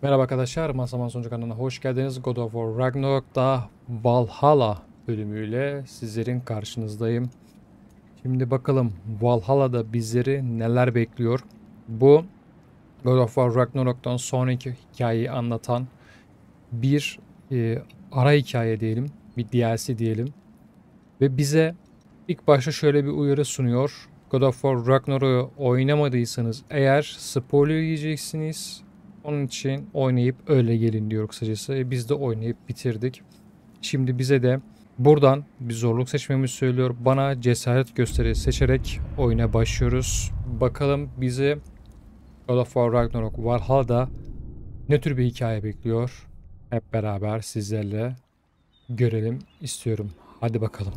Merhaba arkadaşlar, Masaman Sonucu kanalına hoş geldiniz. God of War Ragnarok'ta Valhalla bölümüyle sizlerin karşınızdayım. Şimdi bakalım Valhalla'da bizleri neler bekliyor. Bu God of War Ragnarok'tan sonraki hikayeyi anlatan bir ara hikaye diyelim, bir DLC diyelim. Ve bize ilk başta şöyle bir uyarı sunuyor. God of War Ragnarok'u oynamadıysanız eğer spoiler yiyeceksiniz. Onun için oynayıp öyle gelin diyor kısacası. Biz de oynayıp bitirdik. Şimdi bize de buradan bir zorluk seçmemizi söylüyor. Bana cesaret gösteri seçerek oyuna başlıyoruz. Bakalım bizi God of War Ragnarok Valhalla'da ne tür bir hikaye bekliyor? Hep beraber sizlerle görelim istiyorum. Hadi bakalım.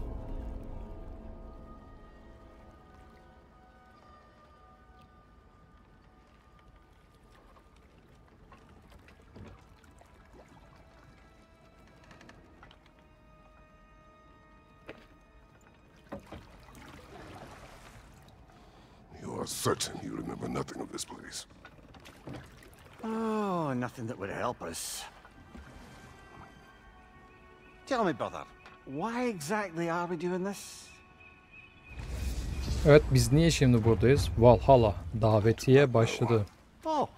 You are certain you remember nothing of this place? Oh, nothing that would help us. Tell me, brother, why exactly are we doing this? Evet, biz niye şimdi buradayız? Valhalla davetiye başladı. Oh,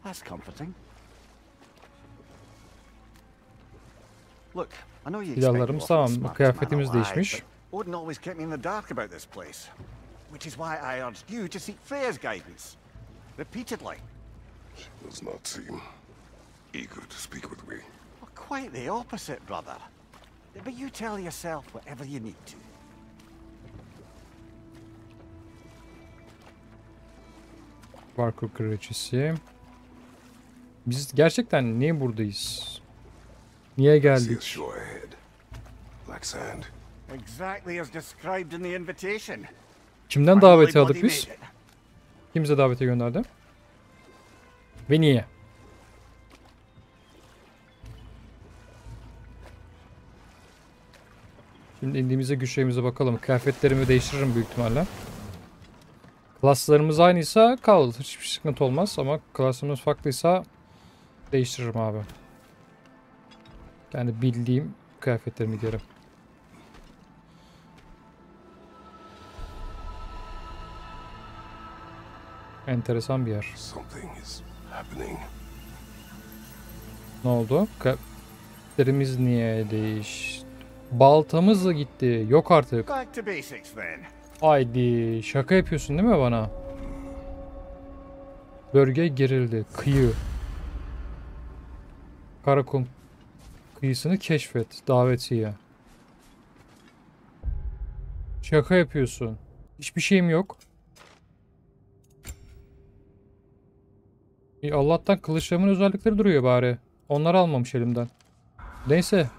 that's comforting. Look, I know you expect Silahlarımız me tamam, often smartest kıyafetimiz man alive, değişmiş. but Odin always kept me in the dark about this place, which is why I urged you to seek Freya's guidance repeatedly. She does not seem eager to speak with me. Well, quite the opposite, brother. But you tell yourself whatever you need to. Parkur kraliçesi. Biz gerçekten niye buradayız? Niye I see a geldik? shore ahead. Black sand. Exactly as described in the invitation. Kimden daveti aldık biz? Kim bize davete gönderdi? Ve niye? Şimdi indiğimizde güçlerimize bakalım. Kıyafetlerimi değiştiririm büyük ihtimalle. Klaslarımız aynıysa kal. Hiçbir sıkıntı olmaz ama klasımız farklıysa değiştiririm abi. Yani bildiğim kıyafetlerimi giyerim. Enteresan bir yer. Something is happening. Ne oldu? Kıyafetlerimiz niye değişti? Baltamız da gitti. Yok artık. Back to basics then. Haydi. Şaka yapıyorsun değil mi bana? Bölge gerildi. Kıyı. Karakum kıyısını keşfet. Davetiye. Şaka yapıyorsun. Hiçbir şeyim yok. Allah'tan kılıçlarımın özellikleri duruyor bari. Onları almamış elimden. Neyse.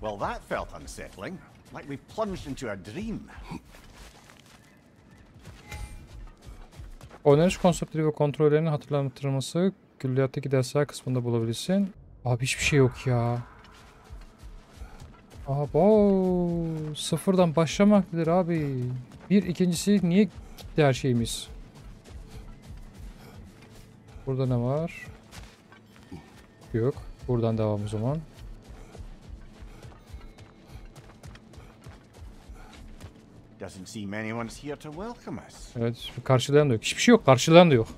Well, that felt unsettling, like we plunged into a dream. Oynanış konseptleri ve kontrollerinin hatırlatılması külliyattaki dersler kısmında bulabilirsin. Abi hiçbir şey yok ya. Abo, sıfırdan başlamak nedir abi? İkincisi niye gitti her şeyimiz? Burada ne var? Yok. Buradan devam o zaman. Doesn't seem anyone's here to welcome us. Evet, karşılayan da yok. Hiçbir şey yok, karşılayan da yok.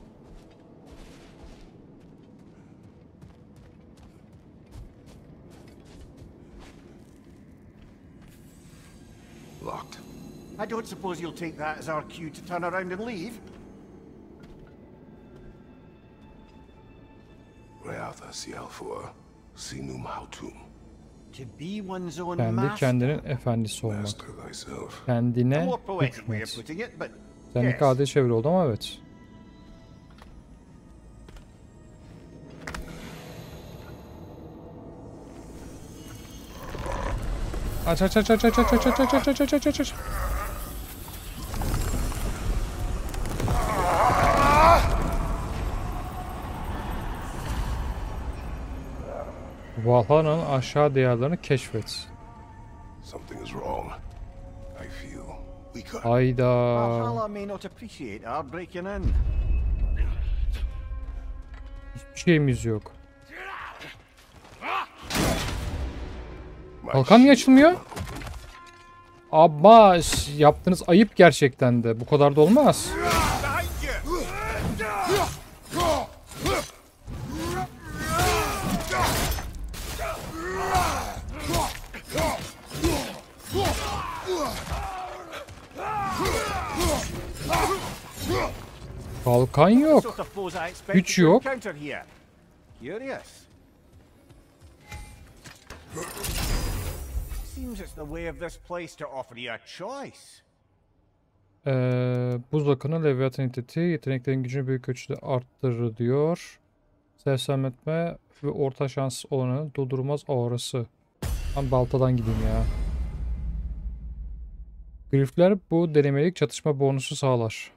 Locked. I don't suppose you'll take that as our cue to turn around and leave? Reatha sialfur sinum hautum. To be one's own Kendi master. kendinin efendisi olmak. Master thyself. A Kendine more poetic way of hükmet. putting it, but Seninki yes. adil çeviri oldu ama evet. Aç aç aç aç aç aç aç aç aç aç aç aç aç aç. Valhalla'nın aşağı diyarlarını keşfet. Something is wrong. I feel weaker. Hayda. Valhalla may not appreciate our breaking in. Hiçbir şeyimiz yok. Kalkan niye açılmıyor? Ama yaptığınız ayıp gerçekten de. Bu kadar da olmaz. Kalkan yok. Güç yok. Buz akını Leviathan iddeti yeteneklerin gücünü büyük ölçüde arttırır diyor. Sersemletme ve orta şans olanı durdurmaz aurası. Ben baltadan gideyim ya. Grifler bu denemelik çatışma bonusu sağlar.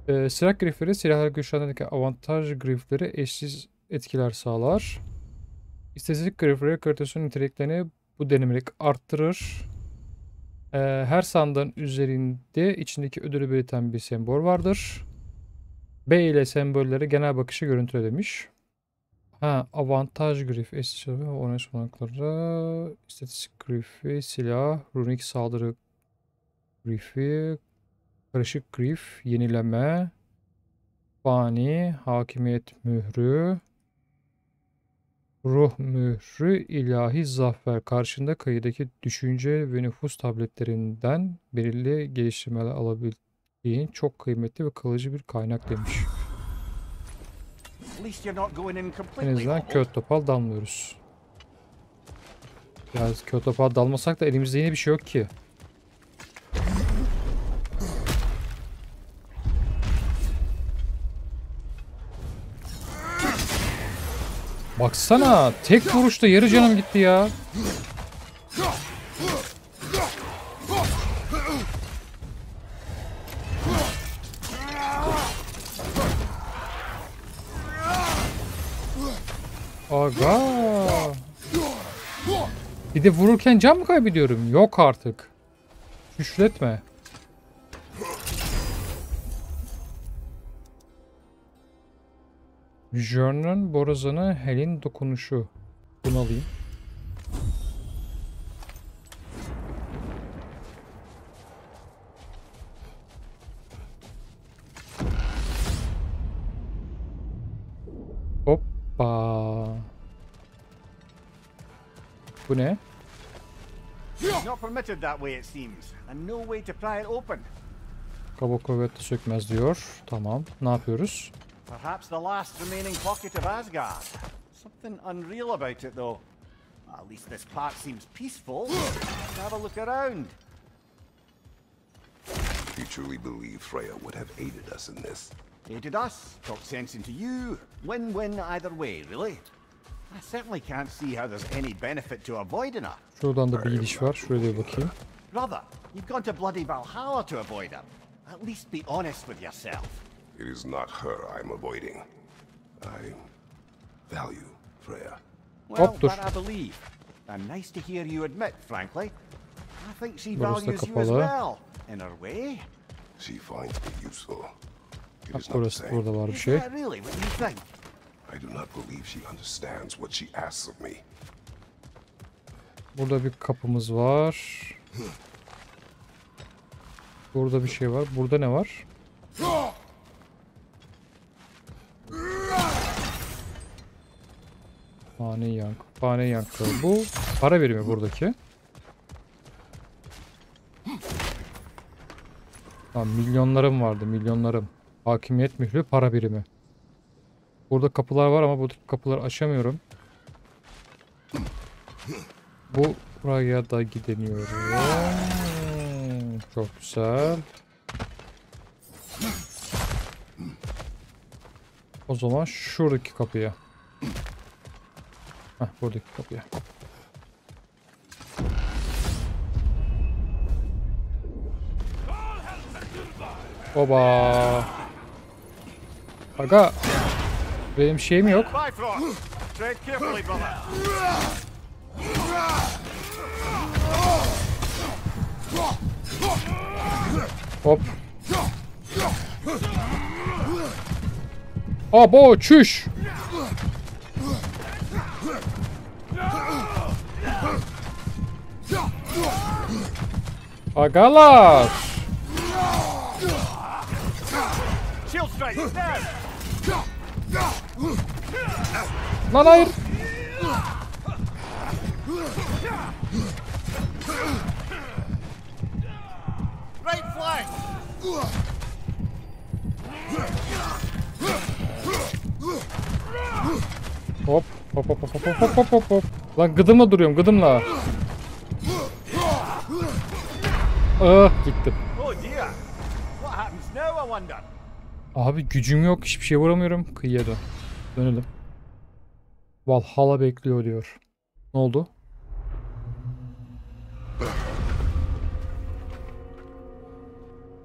Silah grifleri silahlar güçlendirdeki avantaj grifleri eşsiz etkiler sağlar. İstatistik grifleri Kratos'un niteliklerini bu denemelik arttırır. Her sandığın üzerinde içindeki ödülü belirten bir sembol vardır. B ile sembolleri genel bakışı görüntüle demiş. Avantaj grif, eşsiz ve oynayış olanakları, istatistik grifi, silah, runik saldırı grifi, karışık grif, yenileme, fani, hakimiyet mührü, ruh mührü, ilahi zafer. Karşında kayıdaki düşünce ve nüfus tabletlerinden belirli geliştirmeler alabildiğin çok kıymetli ve kalıcı bir kaynak demiş. En azından kağıt topal dalmıyoruz. Ya kağıt topal dalmasak da elimizde yine bir şey yok ki. Baksana, tek vuruşta yarı canım gitti ya. Aga. Bir de vururken can mı kaybediyorum? Yok artık. Şüşletme. Jörn'ün borazanı Hel'in dokunuşu. Bunu alayım. Hoppa. Bu ne? Kaba kuvvetle sökmez diyor. Tamam. Ne yapıyoruz? Perhaps the last remaining pocket of Asgard. Something unreal about it, though. At least this part seems peaceful. Have a look around. You truly believe Freya would have aided us in this? Aided us, talked sense into you. Win-win either way, really. I certainly can't see how there's any benefit to avoiding her. Şuradan da bir gidiş var. Şuraya da bakayım. Brother, you've gone to bloody Valhalla to avoid her. At least be honest with yourself. It is not her I'm avoiding. I value Freya. Well, Hop, dur. that I believe. And nice to hear you admit, frankly. I think she Burası da values you as kapalı. well, in her way. She finds me useful. It Bak is not the burası, same. burada var bir Is şey. that really what you think? I do not believe she understands what she asks of me. Burada bir kapımız var. Burada bir şey var. Burada ne var? Fani yankı. Fani yankı. Bu para birimi buradaki. Tamam, milyonlarım vardı. Milyonlarım. Hakimiyet mührü para birimi. Burada kapılar var ama bu kapıları açamıyorum. Buraya da gidemiyorum. Çok güzel. O zaman şuradaki kapıya. Heh, buradaki kapıya. Oba. Aga. Benim şeyim yok. Bifrost, tread carefully, brother. Hop. Abo çüş. Agalar. Shield strike now. Lan hayır. Right flank. Hop hop hop hop hop hop hop hop hop. Lan gıdımla duruyorum gıdımla. Ah gittim. Oh dear. What happens now, I wonder? Abi gücüm yok, hiçbir şey vuramıyorum. Kıyıya dön. Dönelim. Valhalla bekliyor diyor. Ne oldu?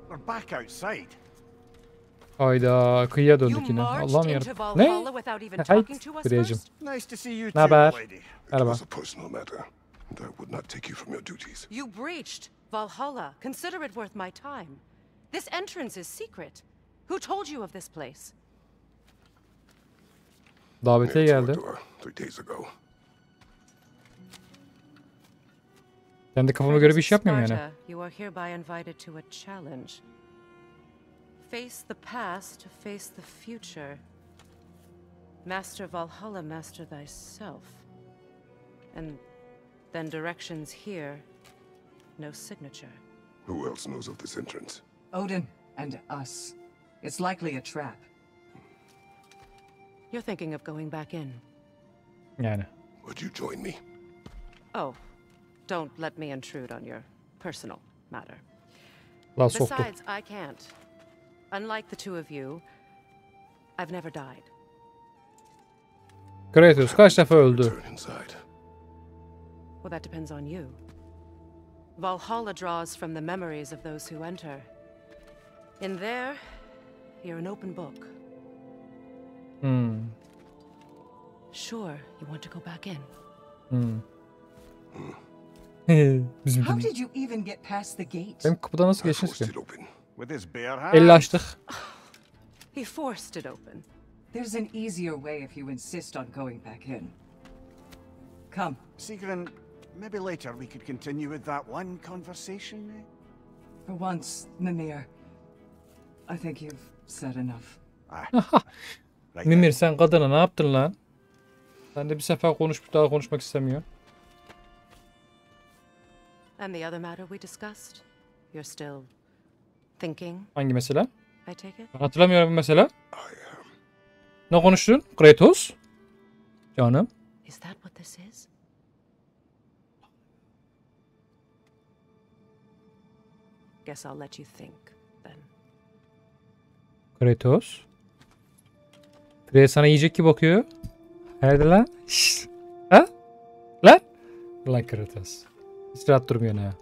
We're back outside. Hayda kıyıya You döndük yine. marched Allah'ım into yarabbim. Valhalla Ne? without even Hayt. talking to us Kırıyacım. first? Nice to see you too, Naber? lady. It Merhaba. was a personal matter, and I would not take you from your duties. You breached Valhalla. Consider it worth my time. This entrance is secret. Who told you of this place? Davete Near geldi. to our door 3 days ago. Kendi kafama göre bir iş Kratos of yapmıyorum yani. Sparta, you are hereby invited to a challenge. Face the past to face the future. Master Valhalla, master thyself. And then directions here, no signature. Who else knows of this entrance? Odin and us. It's likely a trap. You're thinking of going back in. Yani. Would you join me? Oh, don't let me intrude on your personal matter. La soktu. Besides, I can't. Unlike the two of you, I've never died. Kratos kaç defa öldü? Turn inside. Well, that depends on you. Valhalla draws from the memories of those who enter. In there, you're an open book. Hmm. Sure, you want to go back in. Bizim How gibi. did you even get past the gate? Benim kapıdan nasıl I geçtiniz forced ki? it open. With his bare hands. Elle açtık. He forced it open. There's an easier way if you insist on going back in. Come. Sigrun, maybe later we could continue with that one conversation. For once, Mimir, I think you've said enough. Right Mimir sen kadına ne yaptın lan? Sen de bir sefer konuşup daha konuşmak istemiyor. And the other matter we discussed? You're still thinking, Hangi mesele? I take it? Ben hatırlamıyorum mesela. I am. Ne konuştun? Kratos? Canım. Is that what this is? Guess I'll let you think, then. Kratos. Freya sana yiyecek gibi bakıyor. Nerede lan? Şşş. Ha? Lan? Lan Kratos. Hiç rahat durmuyor ha.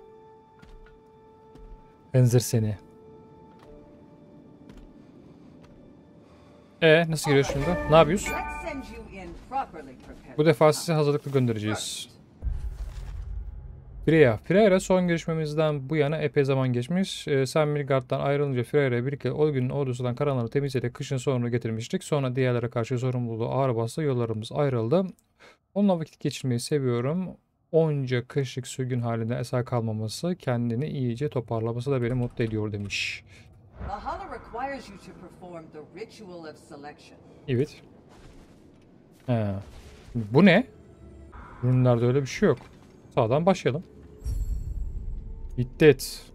Benzer seni. Nasıl giriyoruz şimdi? Ne yapıyoruz? Let's send you in properly prepared. Bu defa sizi hazırlıklı göndereceğiz. Freyra son görüşmemizden bu yana epey zaman geçmiş. Sen Midgard'dan ayrılınca Freyra'ya birlikte o günün ordusundan karanlığı temizleyerek kışın sonunu getirmiştik. Sonra diğerlere karşı sorumluluğu ağır bastı. Yollarımız ayrıldı. Onunla vakit geçirmeyi seviyorum. Onca kışlık sürgün halinde eser kalmaması, kendini iyice toparlaması da beni mutlu ediyor demiş. Valhalla requires you to perform the ritual of selection. Evet. Bu ne? Ürünlerde öyle bir şey yok. Sağdan başlayalım. Hiddet.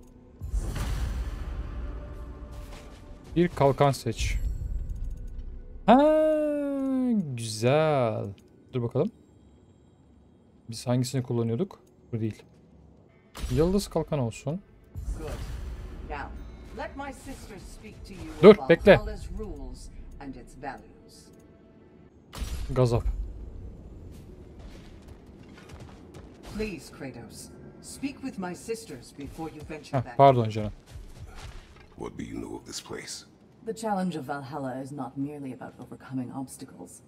Bir kalkan seç. Ha, güzel. Dur bakalım. Biz hangisini kullanıyorduk? Bu değil. Yıldız kalkan olsun. Good. Now, let my sister speak to you Dur, of bekle. Valhalla's rules and its values. Gazap. Please, Kratos, speak with my sisters before you venture back. Pardon canım. What do you know of this place? The challenge of Valhalla is not merely about overcoming obstacles.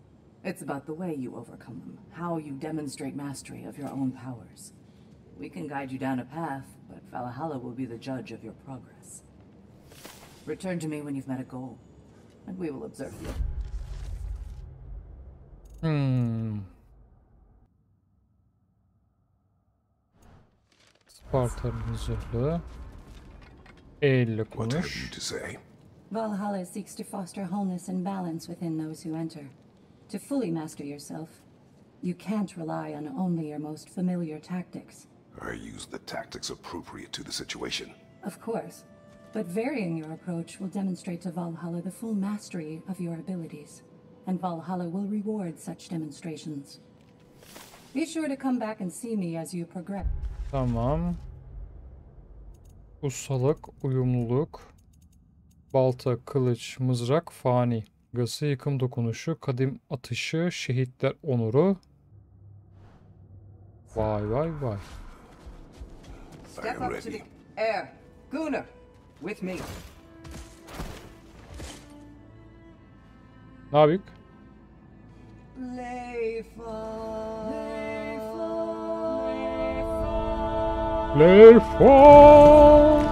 It's about the way you overcome them, how you demonstrate mastery of your own powers. We can guide you down a path, but Valhalla will be the judge of your progress. Return to me when you've met a goal, and we will observe you. Sparta'nın zırhlı. Elle What have konuş. you to say? Valhalla seeks to foster wholeness and balance within those who enter. To fully master yourself, you can't rely on only your most familiar tactics. I use the tactics appropriate to the situation. Of course, but varying your approach will demonstrate to Valhalla the full mastery of your abilities, and Valhalla will reward such demonstrations. Be sure to come back and see me as you progress. Tamam. Ustalık, uyumluluk, balta, kılıç, mızrak, fani, gası, yıkım dokunuşu, kadim atışı, şehitler onuru. Vay vay vay. Step am up to ready. the air. Gunnar, with me. Ne yapayım? Leifon.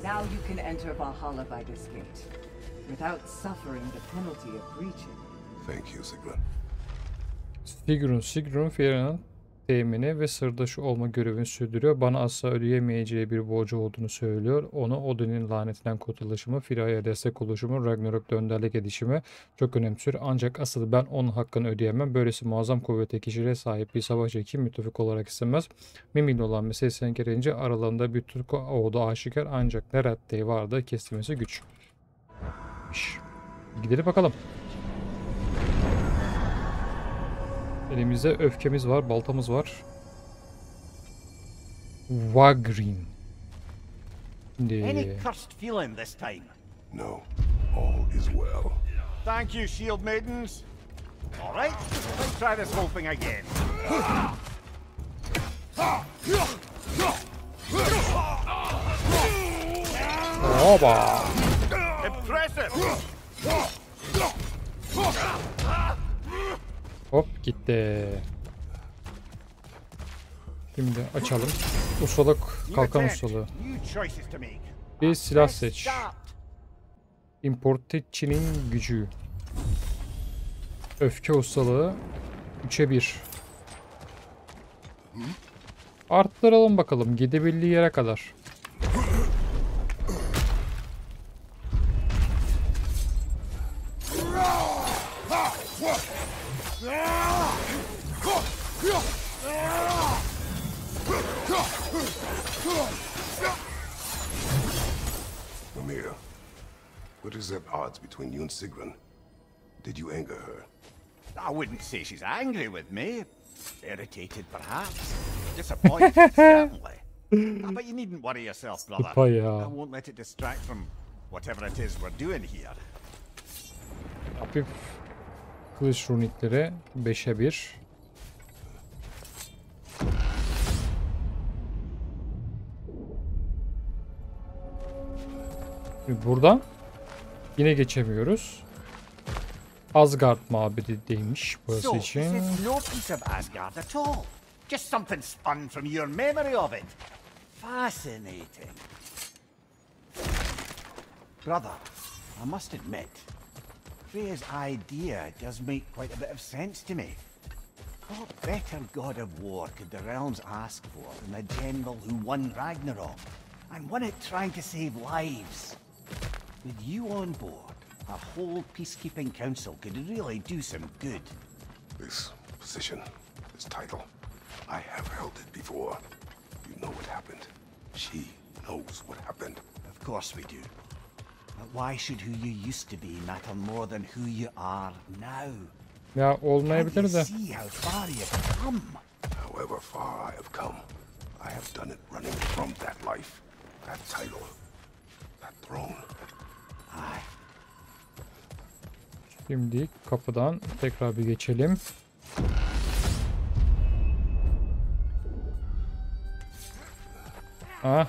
Now you can enter Valhalla by this gate, without suffering the penalty of breaching. Thank you, Sigrun. Sigrun Fiyera'nın temini ve sırdaşı olma görevini sürdürüyor. Bana asla ödeyemeyeceği bir borcu olduğunu söylüyor. Onu Odin'in lanetinden kurtuluşumu, Freyra'ya destek oluşumu, Ragnarök'te önderlik edişimi çok önemsiyor. Ancak asıl ben onun hakkını ödeyemem. Böylesi muazzam kuvvete kişiliğe sahip bir savaşçı kim müttefik olarak istemez. Mimikli olan meselesine gelince aralarında bir Türk olduğu aşikar, ancak ne reddeyi vardı kestirmesi güç. Gidelim bakalım. Elimizde öfkemiz var, baltamız var. Wagrin. Any cursed feeling this time? No, all is well. Thank you, shield maidens. All right, let's try this whole thing again. Oba. Impressive. Hop gitti. Şimdi açalım. Ustalık, kalkan ustalığı. New choices to make. Bir silah Let's seç. start. Importetçinin gücü. Öfke ustalığı 3'e 1. Arttıralım bakalım gidebildiği yere kadar. Mimir, what is at odds between you and Sigrun? Did you anger her? I wouldn't say she's angry with me. Irritated, perhaps. Disappointed, certainly. But you needn't worry yourself, brother. Bayağı. I won't let it distract from whatever it is we're doing here. Hafif kılıç runikleri 5'e 1. Şimdi buradan yine geçemiyoruz. Asgard mabedi demiş burası So, this için. is no piece of Asgard at all. Just something spun from your memory of it. Fascinating. Brother, I must admit, Freya's idea does make quite a bit of sense to me. What better god of war could the realms ask for than a general who won Ragnarok, and won it trying to save lives? With you on board, a whole peacekeeping council could really do some good. This position, this title, I have held it before. You know what happened. She knows what happened. Of course we do. But why should who you used to be matter more than who you are now? Ya Can't you olmayabilir de. see how far you've come? However far I have come, I have done it running from that life, that title, that throne. Aye. Şimdi kapıdan tekrar bir geçelim. Ah.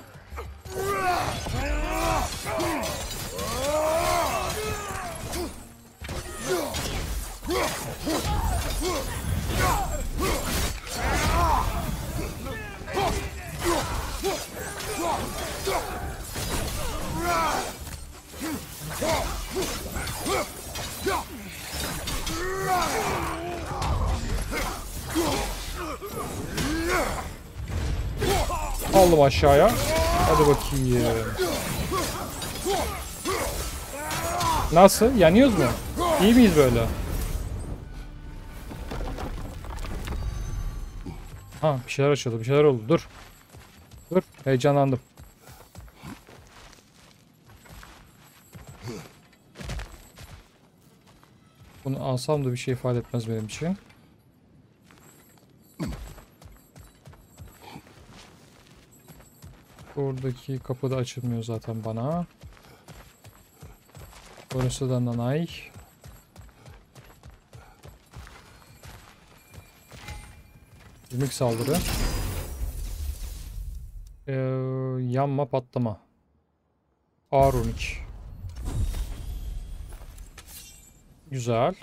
Aldım aşağıya. Hadi bakayım. Nasıl? Yanıyoruz mu? İyi miyiz böyle? Ha, bir şeyler açıldı. Bir şeyler oldu. Dur. Dur. Heyecanlandım. Bunu alsam da bir şey ifade etmez benim için. Buradaki kapı da açılmıyor zaten bana. Burası da nanay. İlk saldırı. Yanma patlama. Ağır 12. Güzel.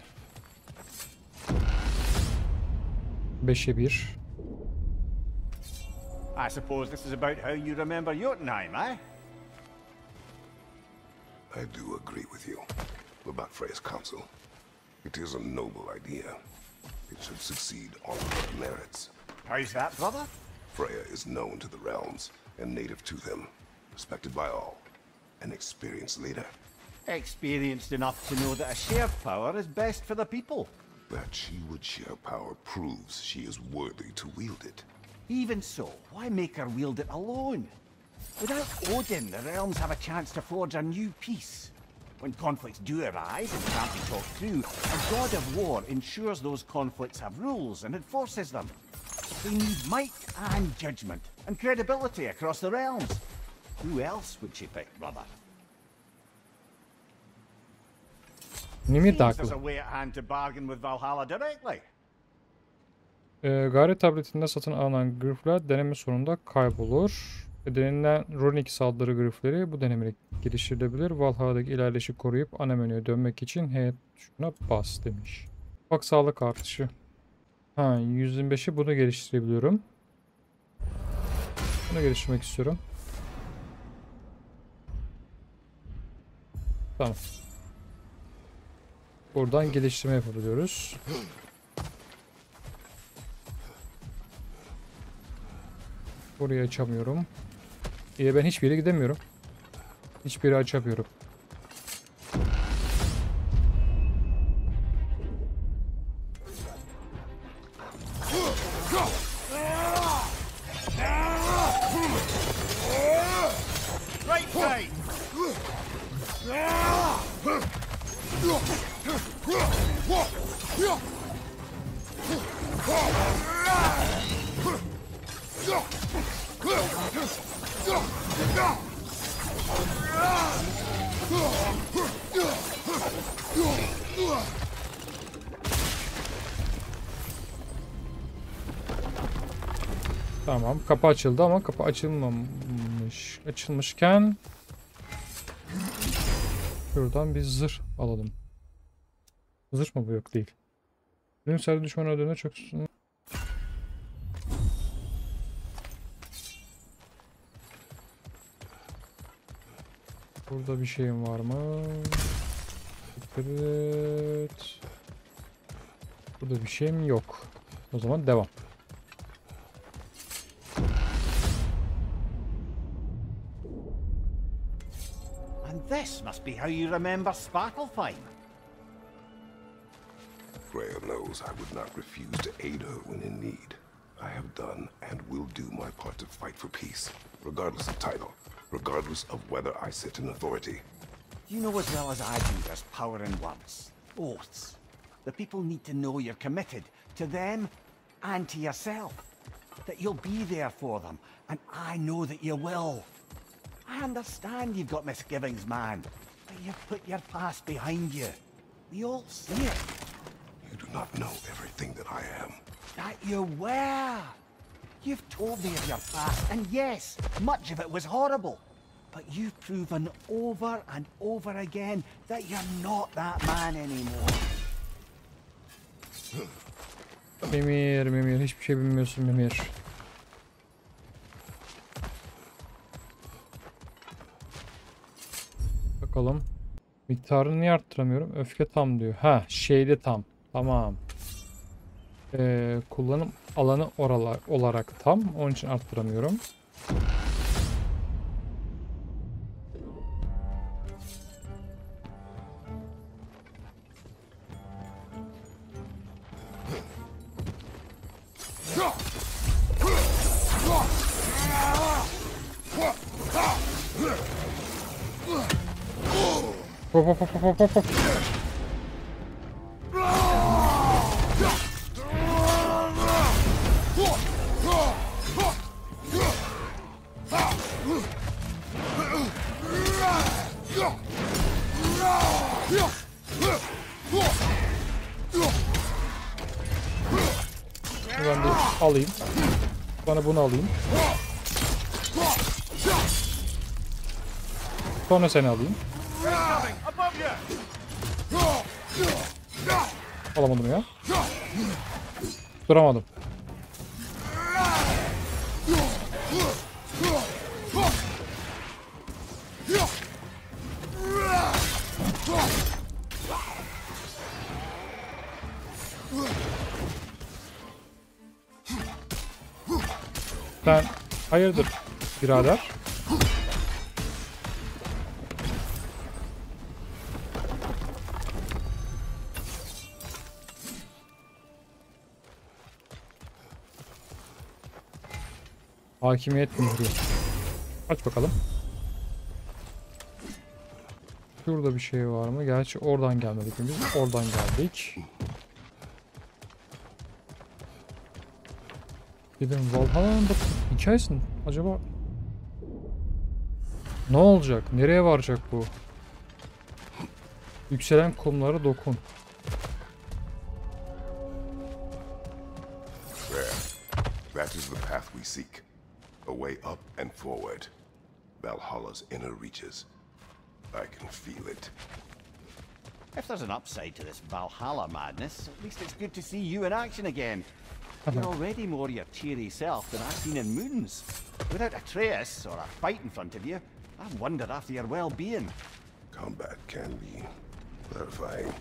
5'e 1. I suppose this is about how you remember Jotunheim, eh? I do agree with you about Freya's council. It is a noble idea. It should succeed on her merits. How's that, brother? Freya is known to the realms and native to them, respected by all, an experienced leader. Experienced enough to know that a shared power is best for the people. That she would share power proves she is worthy to wield it. Even so, why make her wield it alone? Without Odin, the realms have a chance to forge a new peace. When conflicts do arise and can't be talked through, a god of war ensures those conflicts have rules and enforces them. They need might and judgment, and credibility across the realms. Who else would she pick, brother? Nimir Seems de there's a haklı. way at hand to bargain with Valhalla directly. Gayret tabletinde satın alınan grifler deneme sonunda kaybolur. Denilen runik saldırı grifleri bu denemeyle geliştirilebilir. Valhalla'daki ilerleyişi koruyup ana menüye dönmek için H tuşuna bas demiş. Bak sağlık artışı. Ha, 125'i bunu geliştirebiliyorum. Bunu geliştirmek istiyorum. Tamam. Buradan geliştirme yapabiliyoruz. Burayı açamıyorum. Ben hiçbir yere gidemiyorum. Hiçbir yere açamıyorum. Right side! Tamam, kapı açıldı ama kapı açılmamış. Açılmışken şuradan bir zırh alalım. Zırh mı bu? Yok değil. Benim sadece düşman öldüğünde çok... Burada bir şeyim var mı? Evet. Burada bir şeyim yok. O zaman devam. And this must be how you remember Svartalfheim. Freya knows I would not refuse to aid her when in need. I have done and will do my part to fight for peace, regardless of title, regardless of whether I sit in authority. You know as well as I do there's power in words, oaths. The people need to know you're committed to them and to yourself. That you'll be there for them, and I know that you will. I understand you've got misgivings, man, but you've put your past behind you. We all see it. You do not know everything that I am. That you were. You've told me of your past, and yes, much of it was horrible. But you've proven over and over again that you're not that man anymore. Mimir, hiçbir şey bilmiyorsun Mimir. Bakalım. Miktarını niye arttıramıyorum? Öfke tam diyor. Ha, şeyde tam. Tamam. Kullanım alanı olarak tam. Onun için arttıramıyorum. Hop hop hop hop hop hop. Ben de alayım. Sonra bunu alayım. Sonra seni alayım. Alamadım ya. Duramadım. Sen hayırdır birader? Hakimiyet mührü. Aç bakalım. Şurada bir şey var mı? Gerçi oradan gelmedik biz. Oradan geldik. Dedim Valhalla'nın hikayesinin acaba ne olacak? Nereye varacak bu? Yükselen kumlara dokun. There. That is the path we seek. A way up and forward. Valhalla's inner reaches. I can feel it. If there's an upside to this Valhalla madness, at least it's good to see you in action again. You're already more your cheery self than I've seen in moons. Without Atreus or a fight in front of you, I wonder after your well-being. Combat can be clarifying.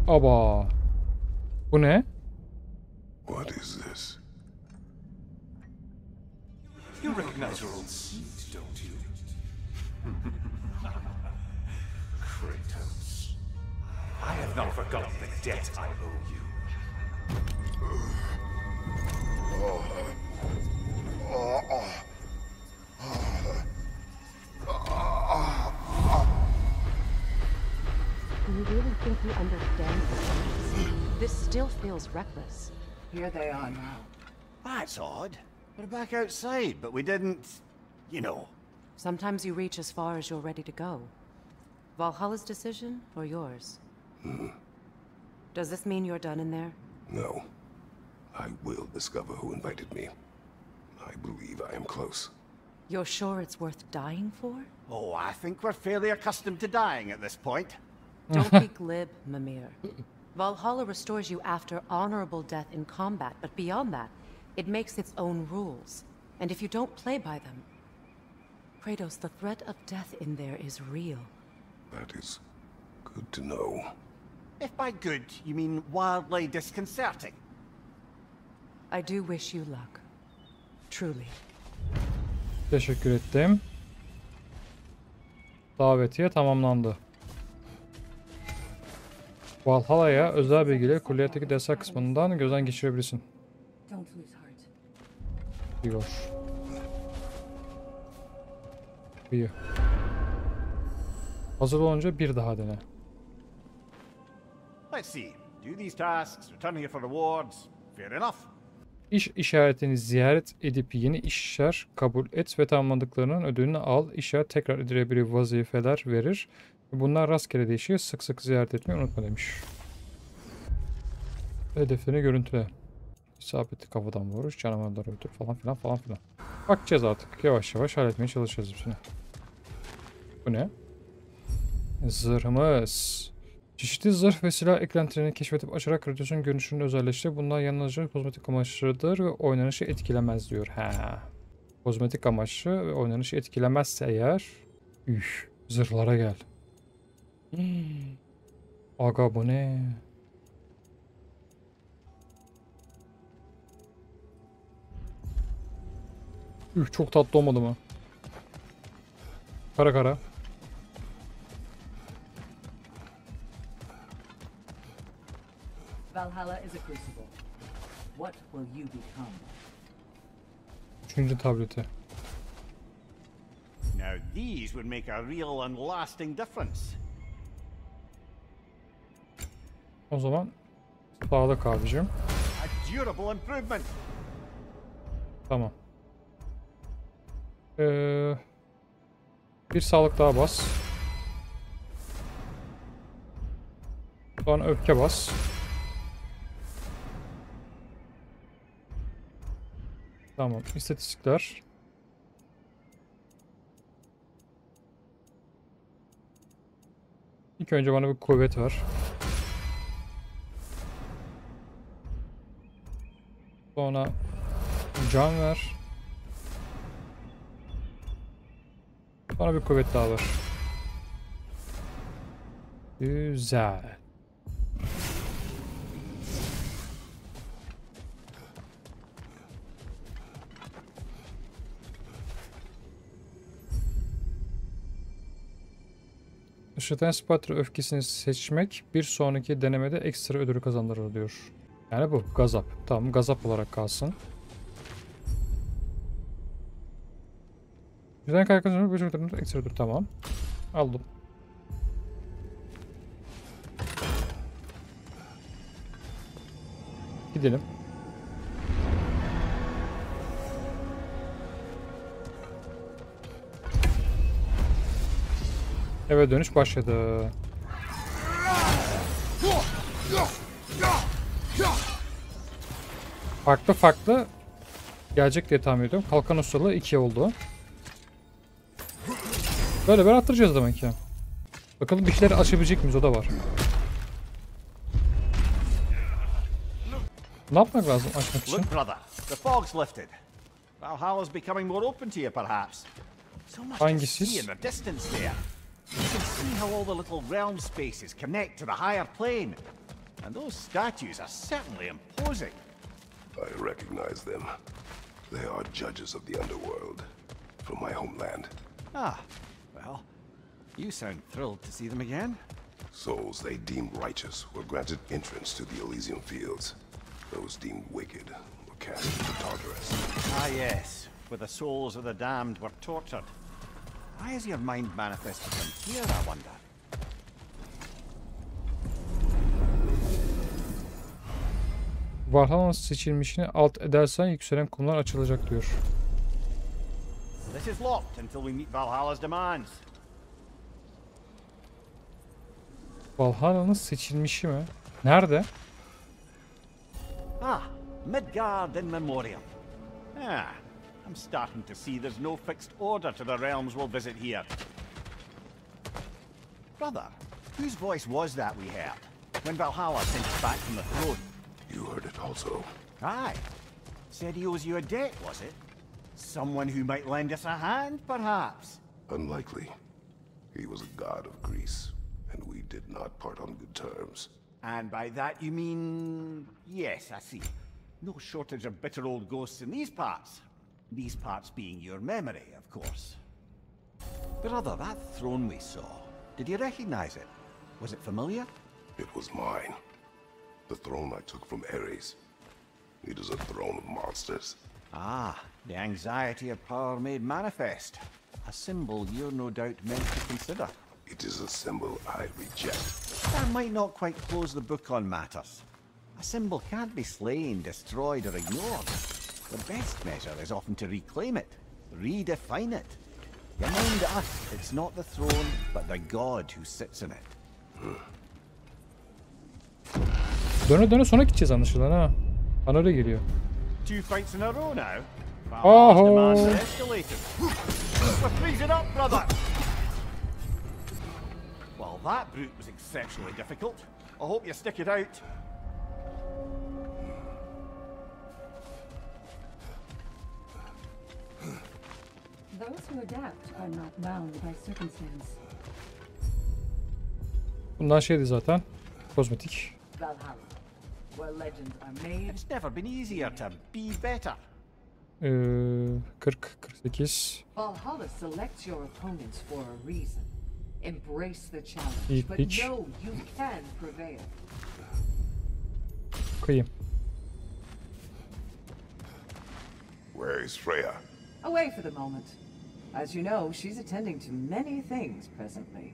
Aba. Bu ne? What is this? You recognize your old seat, don't you? Kratos. I have not forgotten the debt I owe you. Do you really think you understand this? This still feels reckless. Here they are now. That's odd. We're back outside, but we didn't, you know. Sometimes you reach as far as you're ready to go. Valhalla's decision or yours? Does this mean you're done in there? No. I will discover who invited me. I believe I am close. You're sure it's worth dying for? Oh, I think we're fairly accustomed to dying at this point. Don't be glib, Mimir. Valhalla restores you after honorable death in combat, but beyond that, it makes its own rules. And if you don't play by them... Kratos, the threat of death in there is real. That is good to know. If by good, you mean wildly disconcerting. I do wish you luck. Truly. Teşekkür ettim. Davetiye tamamlandı. Valhalla'ya özel bilgiyle kulliyetteki destek kısmından gözden geçirebilirsin. Don't lose heart. Diyor. İyi. Hazır olunca bir daha dene. Let's see. Do these tasks, return here for rewards. Fair enough. İş işaretini ziyaret edip yeni işler kabul et ve tamamladıklarının ödülünü al. İşaret tekrar edilebilir vazifeler verir. Bunlar rastgele değişiyor. Sık sık ziyaret etmeyi unutma demiş. Hedeflerini görüntüle. İsabetli kafadan vuruş, canavarları öldür falan filan falan filan. Bakacağız artık. Yavaş yavaş halletmeye çalışacağız hepsini. Bu ne? Zırhımız. Çeşitli zırh ve silah eklentilerini keşfedip açarak Kratos'un görünüşünü özelleştirdi. Bunlar yalnızca kozmetik amaçlıdır ve oynanışı etkilemez diyor. Ha. Kozmetik amaçlı ve oynanışı etkilemezse eğer. Üf, zırhlara gel. Aga bu ne? Üf, çok tatlı olmadı mı? Kara kara. Valhalla is a crucible. What will you become? Üçüncü tableti. Now these would make a real and lasting difference. O zaman sağlık abicim. A durable improvement. Tamam. Bir sağlık daha bas. Sonra öfke bas. Tamam. İstatistikler. İlk önce bana bir kuvvet ver. Sonra can ver. Sonra bir kuvvet daha ver. Güzel. Işıtan Spatra öfkesini seçmek bir sonraki denemede ekstra ödülü kazandırır diyor. Yani bu gazap. Tamam, gazap olarak kalsın. Yüzden kaykazanmak bir ödülü ekstra ödül. Tamam. Aldım. Gidelim. Eve dönüş başladı. Farklı gelecek diye tahmin ediyorum. Kalkan ustalığı 2 oldu. Böyle arttıracağız demek ki. Bakalım bir şeyler açabilecek miyiz, o da var. Ne yapmak lazım açmak için? Look, brother, the fog's lifted. Valhalla's becoming more open to you, perhaps. So much to see in the distance there. You can see how all the little realm spaces connect to the higher plane. And those statues are certainly imposing. I recognize them. They are judges of the underworld from my homeland. Ah, well, you sound thrilled to see them again. Souls they deemed righteous were granted entrance to the Elysian fields. Those deemed wicked were cast into Tartarus. Ah yes, where the souls of the damned were tortured. Why is your mind manifested them here, I wonder? Valhalla'nın seçilmişini alt edersen yükselen kumlar açılacak diyor. This is locked until we meet Valhalla's demands. Valhalla'nın seçilmişi mi? Nerede? Ah, Midgard in memoriam. Ah, I'm starting to see there's no fixed order to the realms we'll visit here. Brother, whose voice was that we heard when Valhalla sent us back from the throne? You heard it also. Aye. Said he owes you a debt, was it? Someone who might lend us a hand, perhaps? Unlikely. He was a god of Greece, and we did not part on good terms. And by that you mean... Yes, I see. No shortage of bitter old ghosts in these parts. These parts being your memory, of course. Brother, that throne we saw, did you recognize it? Was it familiar? It was mine. The throne I took from Ares. It is a throne of monsters. Ah, the anxiety of power made manifest. A symbol you're no doubt meant to consider. It is a symbol I reject. That might not quite close the book on matters. A symbol can't be slain, destroyed, or ignored. The best measure is often to reclaim it, redefine it. Remind us it's not the throne, but the god who sits in it. Döne sonra gideceğiz anlaşılan ha. Bana öyle geliyor. Two fights in a row now. Oh. Demands are escalated. We're freezing up, brother. While Well, that brute was exceptionally difficult. I hope you stick it out. Those who adapt are not bound by circumstance. Bunlar şeydi zaten. Kozmetik. Valhalla, where legends are made. It's never been easier to be better. 40, 48. Valhalla selects your opponents for a reason. Embrace the challenge, İlk but piç. know you can prevail. Kıyım. Where is Freya? Away for the moment. As you know, she's attending to many things presently.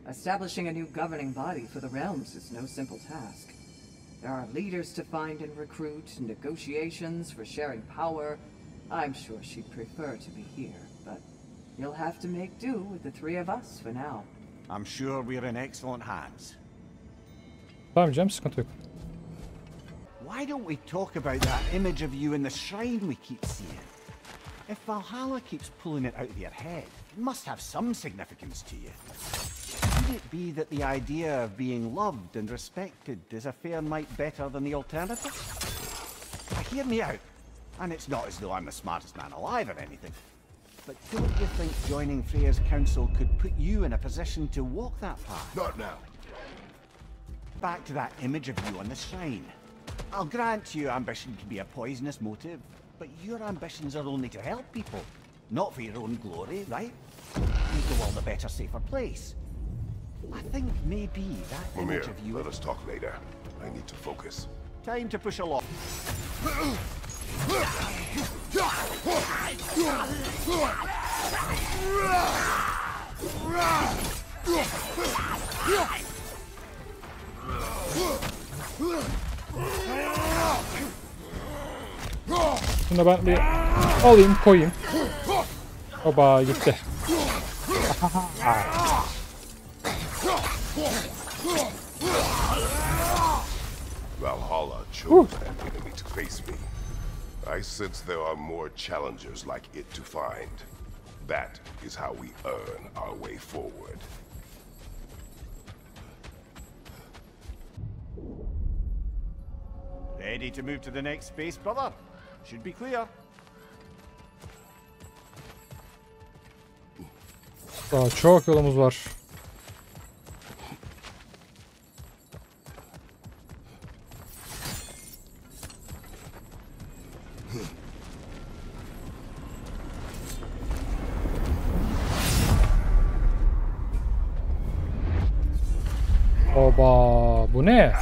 Establishing a new governing body for the realms is no simple task. There are leaders to find and recruit, negotiations for sharing power. I'm sure she'd prefer to be here, but you'll have to make do with the three of us for now. I'm sure we're in excellent hands. Tamam canım, sıkıntı yok. Why don't we talk about that image of you in the shrine we keep seeing? If Valhalla keeps pulling it out of your head, it must have some significance to you. Could it be that the idea of being loved and respected is a fair mite better than the alternative? Hear me out, and it's not as though I'm the smartest man alive or anything, but don't you think joining Freya's council could put you in a position to walk that path? Not now. Back to that image of you on the shrine. I'll grant you ambition can be a poisonous motive, but your ambitions are only to help people, not for your own glory, right? Make the world a better, safer place. I think maybe that image Mimir, of you... let us talk later. I need to focus. Time to push along. Şunu ben bir alayım, koyayım. Oba gitti. Valhalla chose an enemy to face me. I sense there are more challengers like it to find. That is how we earn our way forward. Ready to move to the next space, brother? Should be clear. Daha çok yolumuz var. Oba, bu ne?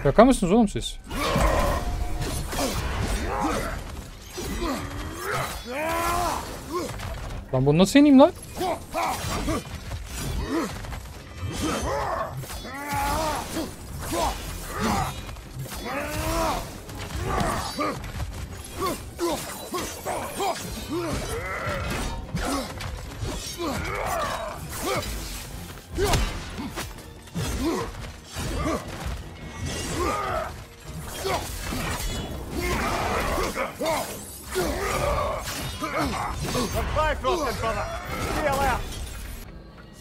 Şaka mısınız oğlum siz? Lan bunu nasıl yeneyim lan?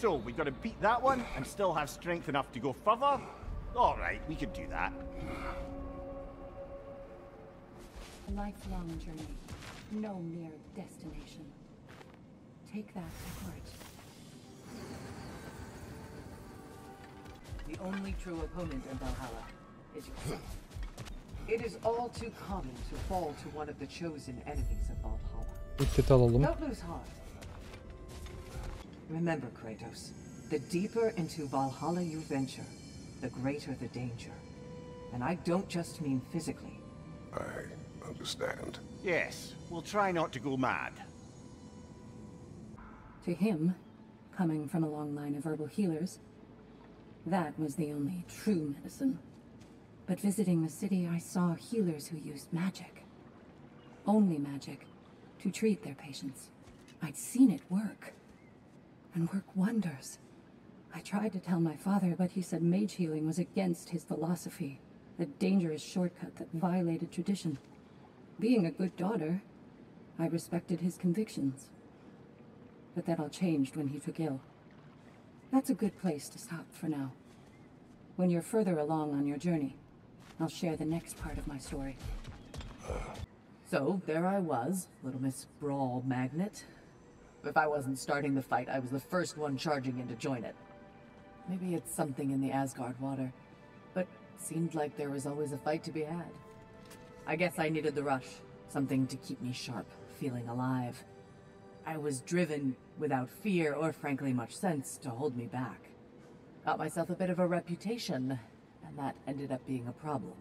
So, we've got to beat that one and still have strength enough to go further? Alright, we could do that. A lifelong journey, no mere destination. Take that to heart. The only true opponent in Valhalla is yourself. It is all too common to fall to one of the chosen enemies of Valhalla. Dikkat alalım. Don't lose heart. Remember, Kratos, the deeper into Valhalla you venture, the greater the danger. And I don't just mean physically. I understand. Yes, we'll try not to go mad. To him, coming from a long line of herbal healers, that was the only true medicine. But visiting the city, I saw healers who used magic. Only magic, to treat their patients. I'd seen it work. And work wonders. I tried to tell my father, but he said mage healing was against his philosophy. A dangerous shortcut that violated tradition. Being a good daughter, I respected his convictions. But that all changed when he took ill. That's a good place to stop for now. When you're further along on your journey, I'll share the next part of my story. So, there I was, Little Miss Brawl Magnet. If I wasn't starting the fight, I was the first one charging in to join it. Maybe it's something in the Asgard water, but seemed like there was always a fight to be had. I guess I needed the rush, something to keep me sharp, feeling alive. I was driven without fear or frankly much sense to hold me back. Got myself a bit of a reputation, and that ended up being a problem.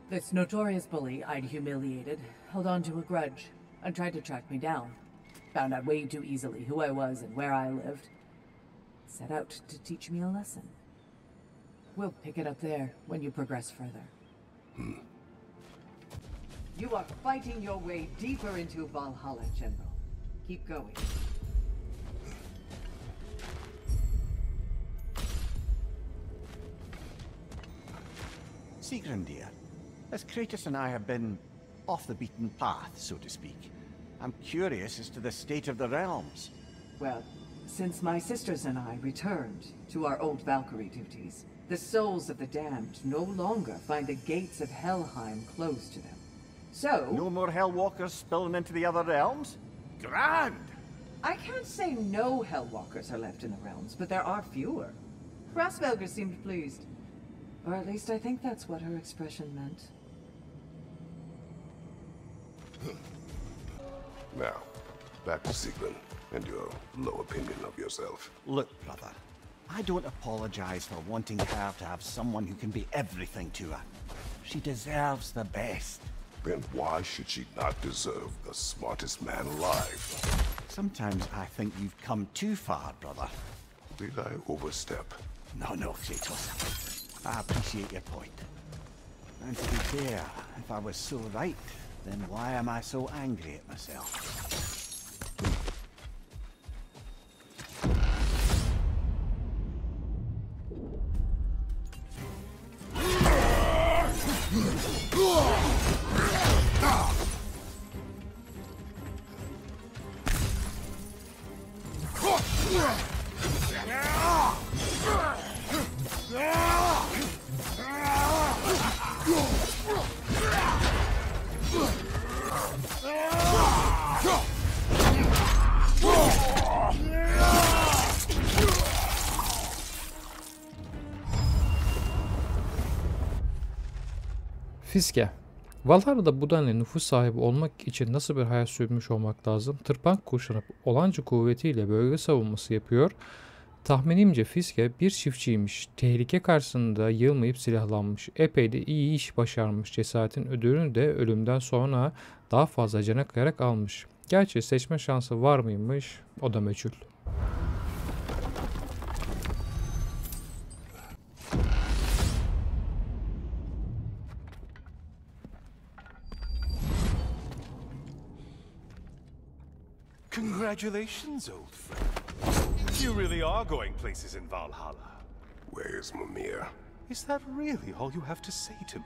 This notorious bully I'd humiliated held on to a grudge and tried to track me down. Found out way too easily who I was and where I lived. Set out to teach me a lesson. We'll pick it up there when you progress further. You are fighting your way deeper into Valhalla, General. Keep going. Sigrun, dear, as Kratos and I have been off the beaten path, so to speak, I'm curious as to the state of the realms. Well, since my sisters and I returned to our old Valkyrie duties, the souls of the damned no longer find the gates of Helheim closed to them. So... No more Hellwalkers spilling into the other realms? Grand! I can't say no Hellwalkers are left in the realms, but there are fewer. Rasvelger seemed pleased. Or at least I think that's what her expression meant. Now, back to Sigrun and your low opinion of yourself. Look, brother, I don't apologize for wanting her to have someone who can be everything to her. She deserves the best. Then why should she not deserve the smartest man alive? Sometimes I think you've come too far, brother. Did I overstep? No, Kratos. I appreciate your point. And to be fair, if I was so right, then why am I so angry at myself? Fiske. Valhalla'da bu denli nüfus sahibi olmak için nasıl bir hayat sürmüş olmak lazım? Tırpank kuşanıp olanca kuvvetiyle bölge savunması yapıyor. Tahminimce Fiske bir çiftçiymiş. Tehlike karşısında yılmayıp silahlanmış. Epey de iyi iş başarmış. Cesaretin ödülünü de ölümden sonra daha fazla cana kıyarak almış. Gerçi seçme şansı var mıymış? O da meçhul. Congratulations, old friend. You really are going places in Valhalla. Where is Mimir? Is that really all you have to say to me?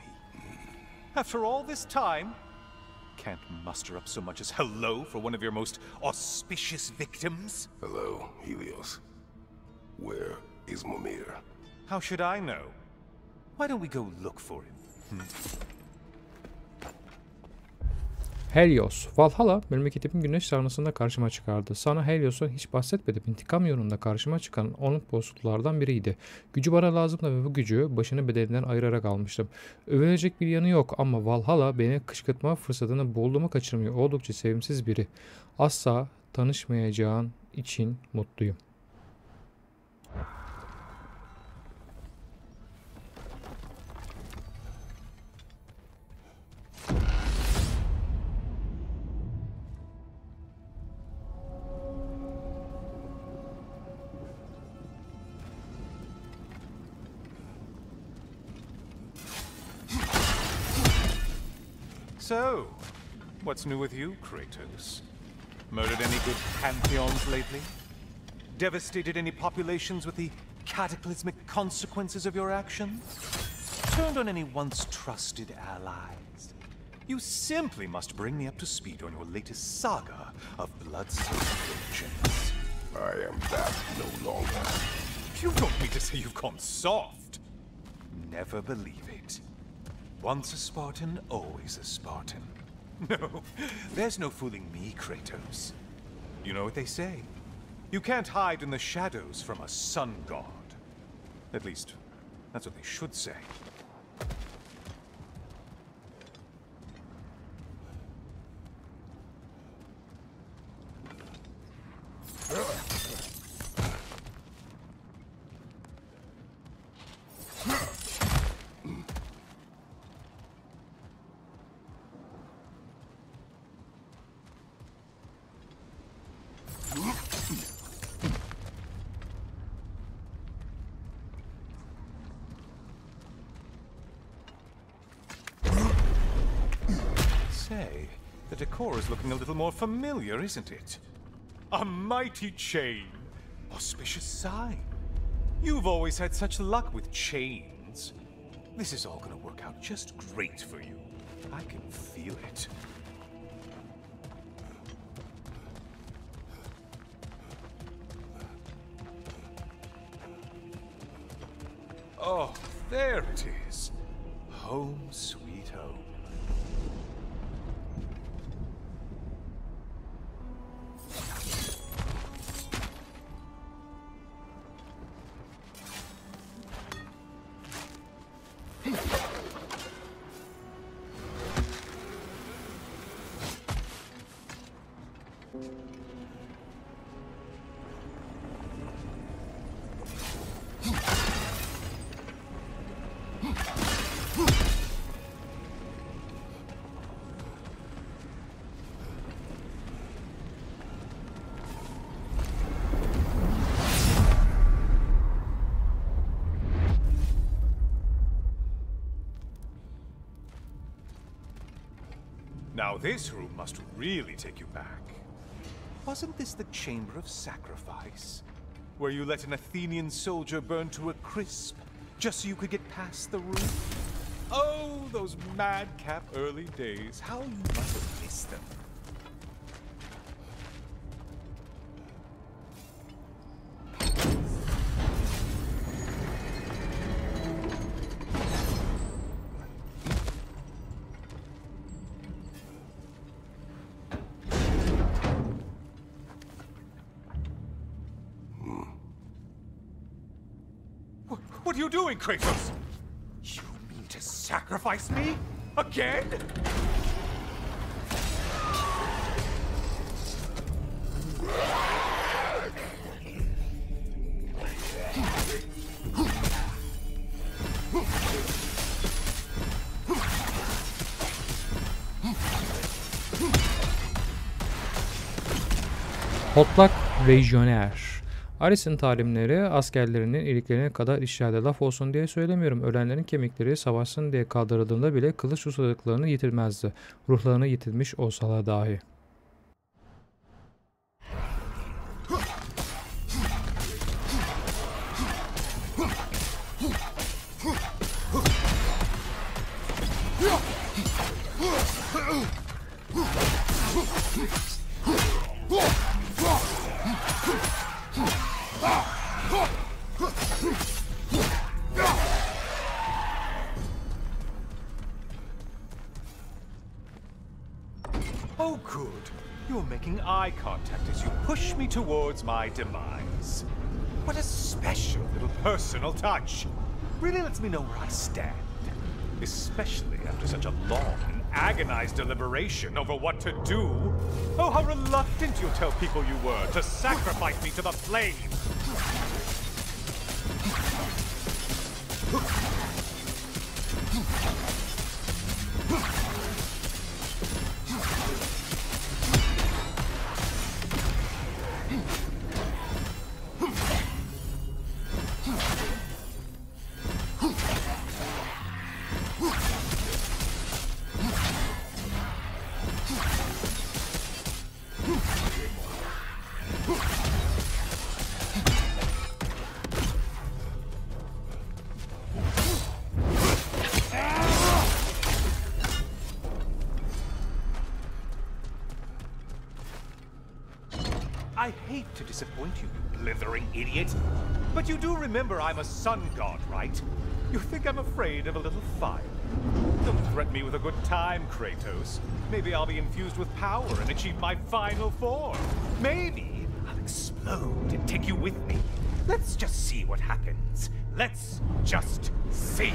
After all this time, can't muster up so much as hello for one of your most auspicious victims? Hello, Helios. Where is Mimir? How should I know? Why don't we go look for him? Helios. Valhalla, memleketimin güneş tanrısında karşıma çıkardı. Sana Helios'u hiç bahsetmedim. İntikam yolunda karşıma çıkan Olympuslulardan biriydi. Gücü bana lazımdı ve bu gücü başını bedelinden ayırarak almıştım. Övünecek bir yanı yok ama Valhalla beni kışkırtma fırsatını bulduğumu kaçırmıyor. Oldukça sevimsiz biri. Asla tanışmayacağın için mutluyum. So, what's new with you, Kratos? Murdered any good pantheons lately? Devastated any populations with the cataclysmic consequences of your actions? Turned on any once trusted allies? You simply must bring me up to speed on your latest saga of blood-soaked vengeance. I am that no longer. You don't mean to say you've gone soft? Never believe it. Once a Spartan, always a Spartan. No, there's no fooling me, Kratos. You know what they say? You can't hide in the shadows from a sun god. At least, that's what they should say. Say, the decor is looking a little more familiar, isn't it? A mighty chain. Auspicious sign. You've always had such luck with chains. This is all gonna work out just great for you. I can feel it. Oh, there it is. Home sweet home. Now this room must really take you back. Wasn't this the Chamber of Sacrifice? Where you let an Athenian soldier burn to a crisp, just so you could get past the roof? Oh, those madcap early days. How you must have missed them. What are you doing, Kratos? You mean to sacrifice me? Again? Hotlak Rejyoner. Ares'in talimleri askerlerinin iliklerine kadar işlerde, laf olsun diye söylemiyorum. Ölenlerin kemikleri savaşsın diye kaldırıldığında bile kılıç ustalıklarını yitirmezdi. Ruhlarını yitirmiş olsalar dahi. Oh, good. You're making eye contact as you push me towards my demise. What a special little personal touch. Really lets me know where I stand. Especially after such a long and agonized deliberation over what to do. Oh, how reluctant you'll tell people you were to sacrifice me to the flames. I hate to disappoint you, you blithering idiot, But you do remember I'm a sun god, right? You think I'm afraid of a little fire? Don't threaten me with a good time, Kratos. Maybe I'll be infused with power and achieve my final form. Maybe I'll explode and take you with me. Let's just see what happens. Let's just see.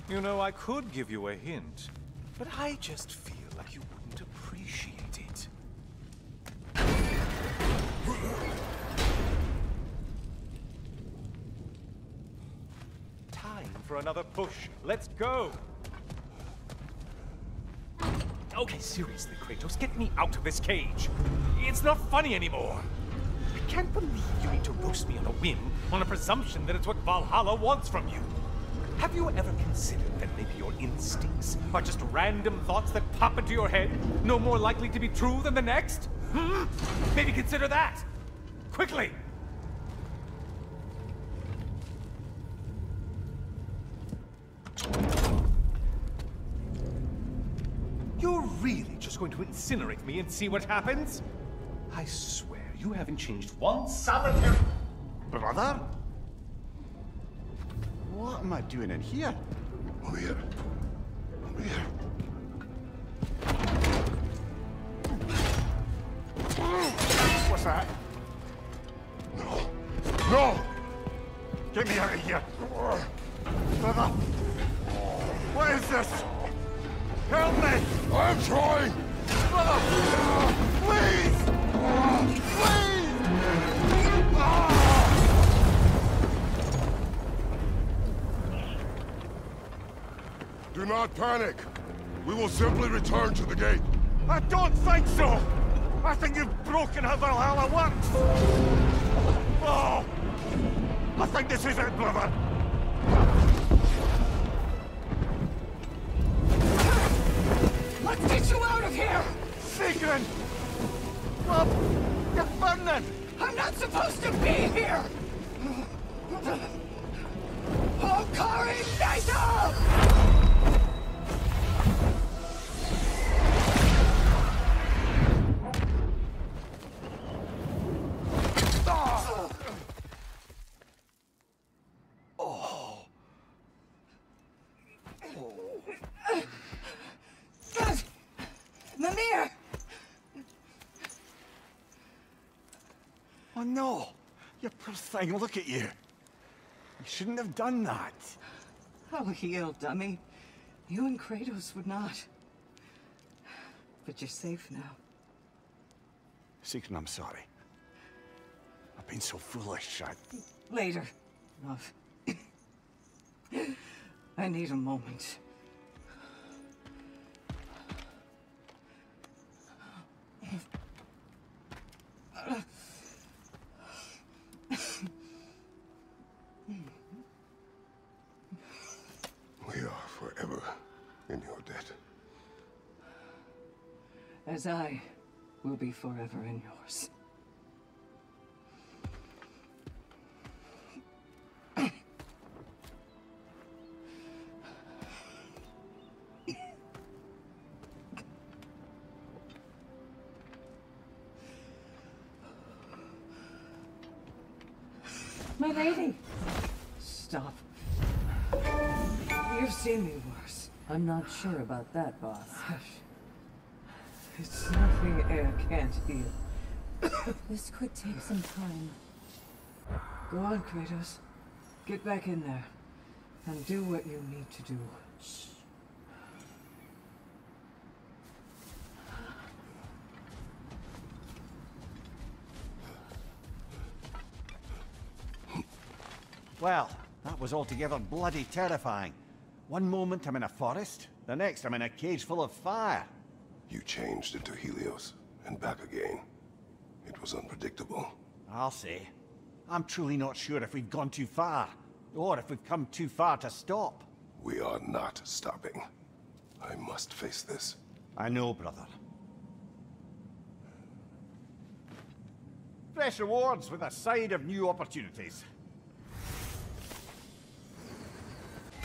You know, I could give you a hint, but I just feel like you wouldn't appreciate it. Time for another push. Let's go! Okay, seriously, Kratos, get me out of this cage. It's not funny anymore. I can't believe you need to roast me on a whim, on a presumption that it's what Valhalla wants from you. Have you ever considered that maybe your instincts are just random thoughts that pop into your head, no more likely to be true than the next? Hmm? Maybe consider that! Quickly! You're really just going to incinerate me and see what happens? I swear, you haven't changed one solitary... Brother? What am I doing in here? Over here. Over here. What's that? No. No! Get me out of here! Brother! What is this? Help me! I'm trying! Brother! Please! Please! Do not panic. We will simply return to the gate. I don't think so! I think you've broken how Valhalla works! Oh! I think this is it, brother! Let's get you out of here! Secret! Love, you're burning! I'm not supposed to be here! Hokari Naito! Mimir! Oh no! You poor thing, look at you! You shouldn't have done that. Oh, heal, dummy. You and Kratos would not. But you're safe now. Secret, I'm sorry. I've been so foolish, Later, love. I need a moment. We are forever in your debt. As I will be forever in yours. My lady! Stop. You've seen me worse. I'm not sure about that, boss. Hush. It's nothing air can't heal. This could take some time. Go on, Kratos. Get back in there. And do what you need to do. Shh. Well, that was altogether bloody terrifying. One moment I'm in a forest, the next I'm in a cage full of fire. You changed into Helios, and back again. It was unpredictable. I'll say. I'm truly not sure if we've gone too far, or if we've come too far to stop. We are not stopping. I must face this. I know, brother. Fresh rewards with a side of new opportunities.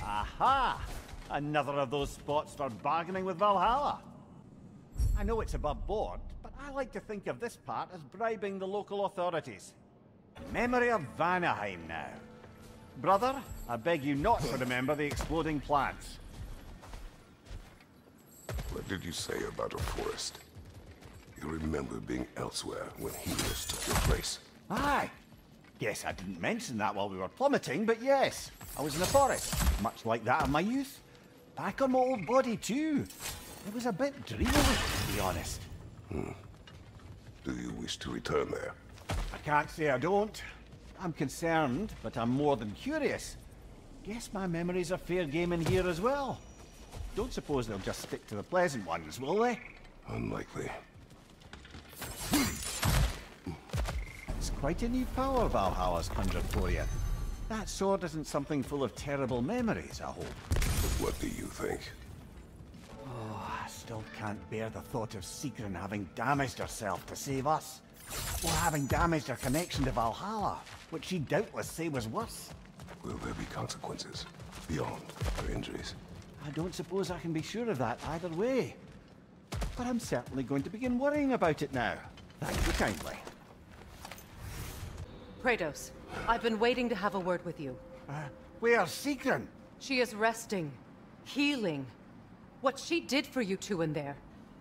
Aha! Another of those spots for bargaining with Valhalla. I know it's above board, but I like to think of this part as bribing the local authorities. Memory of Vanaheim now. Brother, I beg you not to remember the exploding plants. What did you say about a forest? You remember being elsewhere when Helios took your place. Aye. Guess I didn't mention that while we were plummeting, but yes, I was in a forest, much like that of my youth. Back on my old body too. It was a bit dreamy, to be honest. Do you wish to return there? I can't say I don't. I'm concerned, but I'm more than curious. Guess my memories are fair game in here as well. Don't suppose they'll just stick to the pleasant ones, will they? Unlikely. It's quite a new power Valhalla's conjured for you. That sword isn't something full of terrible memories, I hope. But what do you think? Oh, I still can't bear the thought of Sigrun having damaged herself to save us. Or having damaged her connection to Valhalla, which she'd doubtless say was worse. Will there be consequences beyond her injuries? I don't suppose I can be sure of that either way. But I'm certainly going to begin worrying about it now. Thank you kindly. Kratos, I've been waiting to have a word with you. Where's Sigrun? She is resting, healing. What she did for you two in there,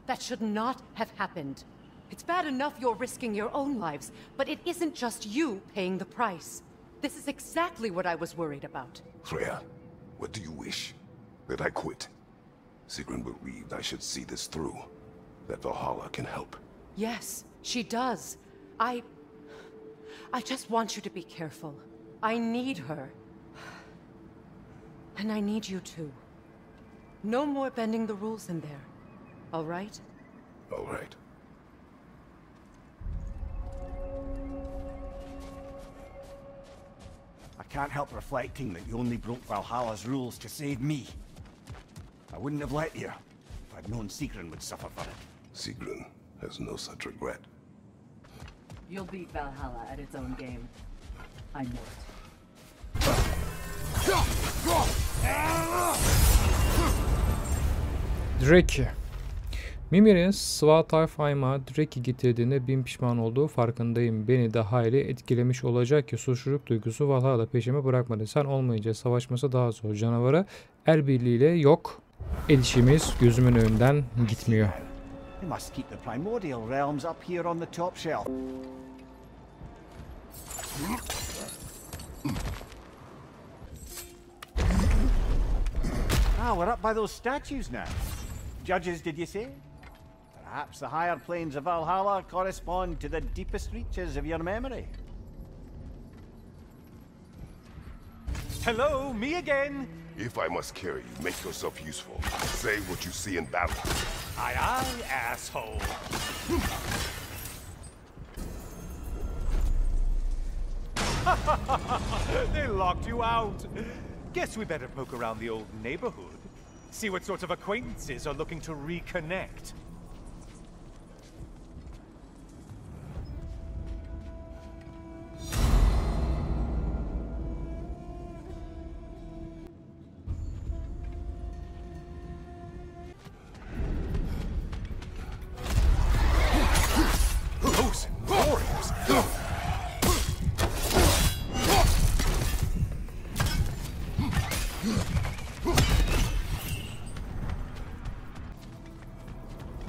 that should not have happened. It's bad enough you're risking your own lives, but it isn't just you paying the price. This is exactly what I was worried about. Freya, what do you wish? That I quit? Sigrun believed I should see this through. That Valhalla can help. Yes, she does. I just want you to be careful. I need her. And I need you too. No more bending the rules in there. All right? All right. I can't help reflecting that you only broke Valhalla's rules to save me. I wouldn't have let you if I'd known Sigrun would suffer for it. Sigrun has no such regret. You'll beat Valhalla at its own game. I know it. Drake. Mimir'in Svartalfheim'a Drake'i getirdiğinde bin pişman olduğu farkındayım. Beni de hayli etkilemiş olacak ki suçluluk duygusu Valhalla peşimi bırakmadı. Sen olmayınca savaşması daha zor. Canavara el birliğiyle yok. Elişimiz gözümün önünden gitmiyor. We must keep the primordial realms up here on the top shelf. Ah, we're up by those statues now. Judges, did you say? Perhaps the higher planes of Valhalla correspond to the deepest reaches of your memory. Hello, me again. If I must carry you, make yourself useful. Say what you see in battle. Aye, aye, asshole. They locked you out. Guess we better poke around the old neighborhood. See what sort of acquaintances are looking to reconnect.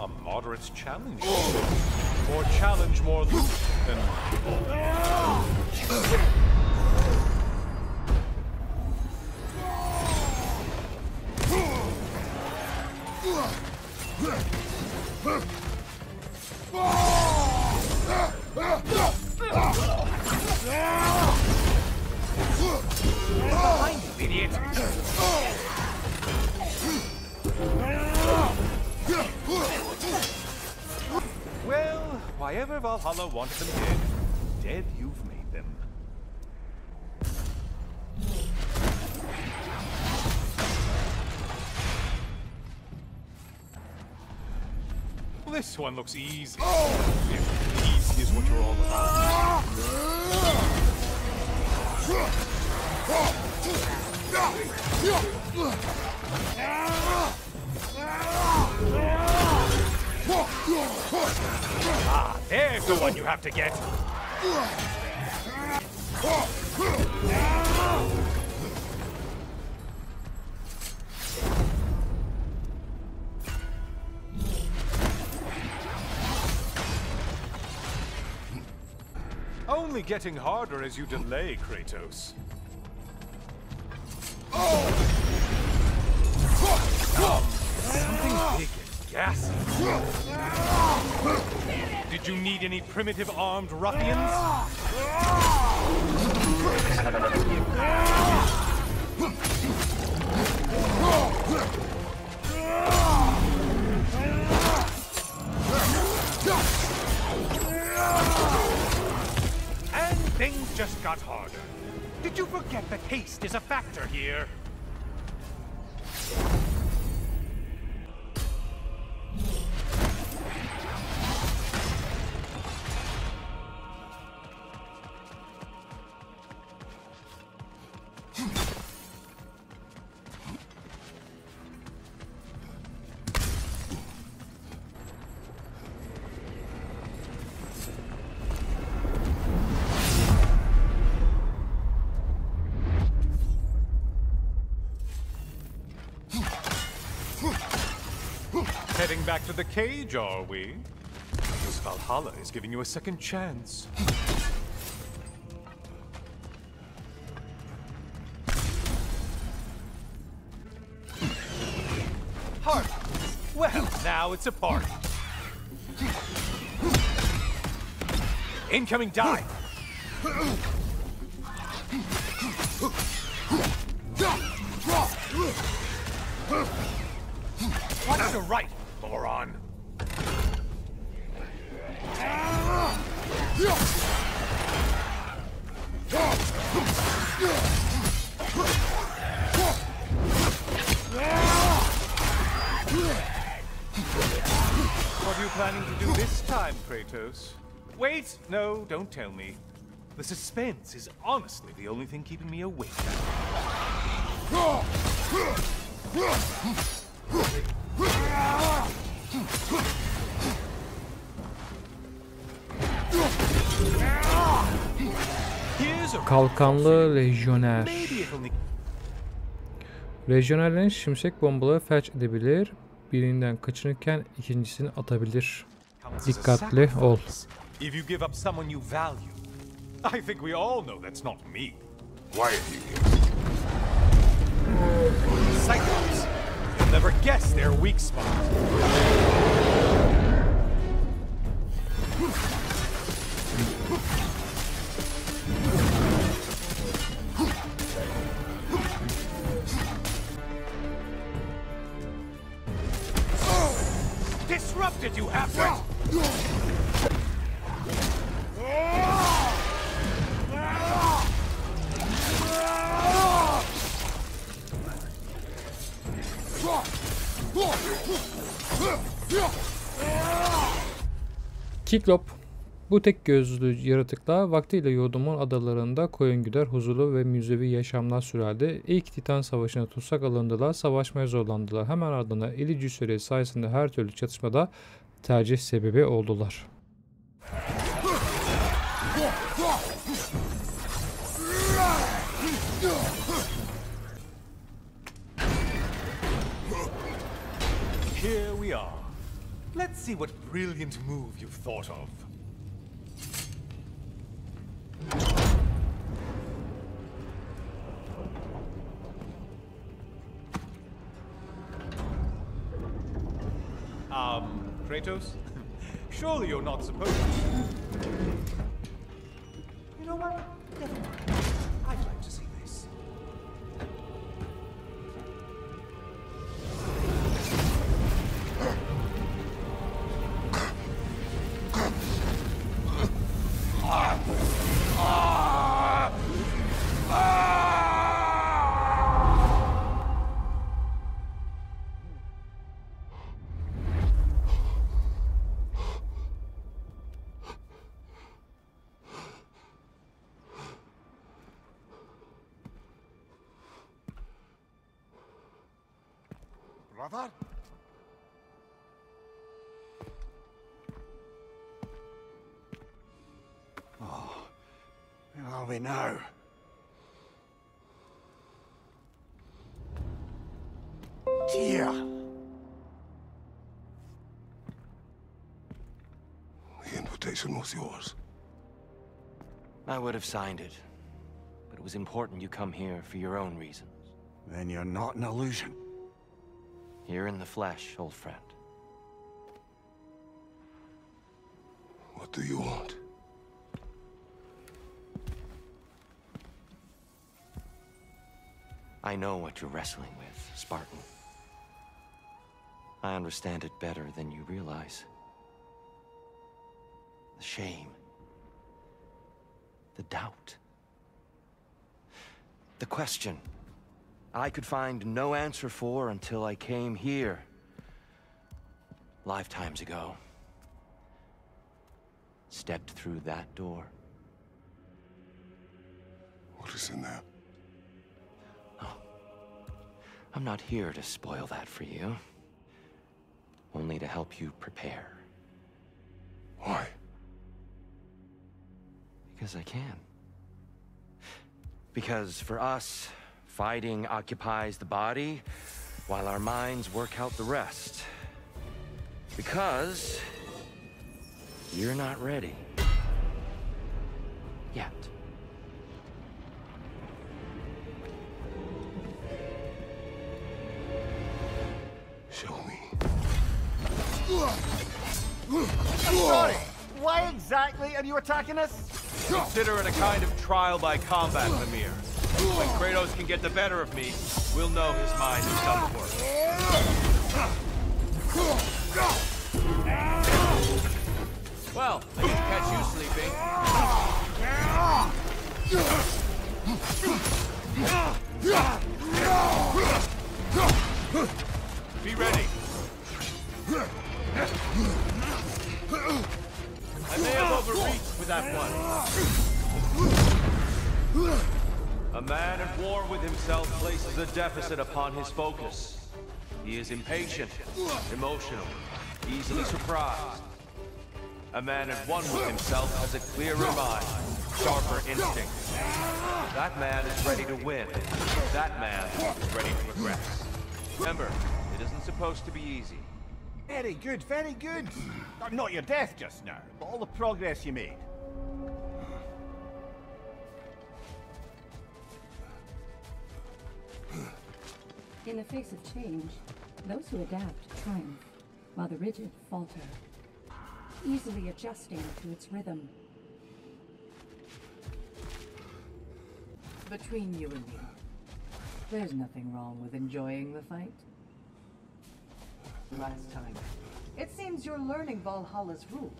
A moderate challenge. Or challenge more loot than... idiot! Well, why ever Valhalla wanted them dead, dead you've made them. This one looks easy. If easy is what you're all about. Ah, there's the one you have to get. Only getting harder as you delay, Kratos. Something big and gassy. Did you need any primitive armed ruffians? And things just got harder. Did you forget that haste is a factor here? Heading back to the cage, are we? Because Valhalla is giving you a second chance. Heart. Well, now it's a party. Incoming dive. Watch the right, moron. What are you planning to do this time, Kratos? Wait, no, don't tell me. The suspense is honestly the only thing keeping me awake. Kalkanlı lejyoner. Lejyonerlerin şimşek bombaları felç edebilir. Birinden kaçınırken ikincisini atabilir. Dikkatli ol. If you give up someone you value, I think we all know that's not me. Quiet, you. Cyclops. You'll never guess their weak spot. Disrupted, you half-wit! Kiklop. Bu tek gözlü yaratıklar vaktiyle Yodumun adalarında koyungüler huzurlu ve müzevi yaşamlar sürerdi. İlk Titan Savaşı'na tutsak alındılar, savaşmaya zorlandılar. Hemen ardından eli cüsseli sayesinde her türlü çatışmada tercih sebebi oldular. Here we are. Let's see what brilliant move you've thought of. Kratos? Surely you're not supposed to. You know what? Never mind. I'd like to see this. Brother? Oh, where are we now? Dear. The invitation was yours. I would have signed it, but it was important you come here for your own reasons. Then you're not an illusion. Here in the flesh, old friend. What do you want? I know what you're wrestling with, Spartan. I understand it better than you realize. The shame. The doubt. The question I could find no answer for until I came here. Lifetimes ago. Stepped through that door. What is in there? Oh. I'm not here to spoil that for you. Only to help you prepare. Why? Because I can. Because for us, fighting occupies the body, while our minds work out the rest. Because you're not ready. Yet. Show me. I'm sorry. Why exactly are you attacking us? Consider it a kind of trial by combat, Mimir. When Kratos can get the better of me, we'll know his mind has done the work. Well, I didn't catch you sleeping. Be ready. I may have overreached with that one. A man at war with himself places a deficit upon his focus. He is impatient, emotional, easily surprised. A man at one with himself has a clearer mind, sharper instinct. That man is ready to win. That man is ready to progress. Remember, it isn't supposed to be easy. Very good, very good. Not your death just now, but all the progress you made. In the face of change, those who adapt triumph, while the rigid falter, easily adjusting to its rhythm. Between you and me, there's nothing wrong with enjoying the fight. Last time, it seems you're learning Valhalla's rules.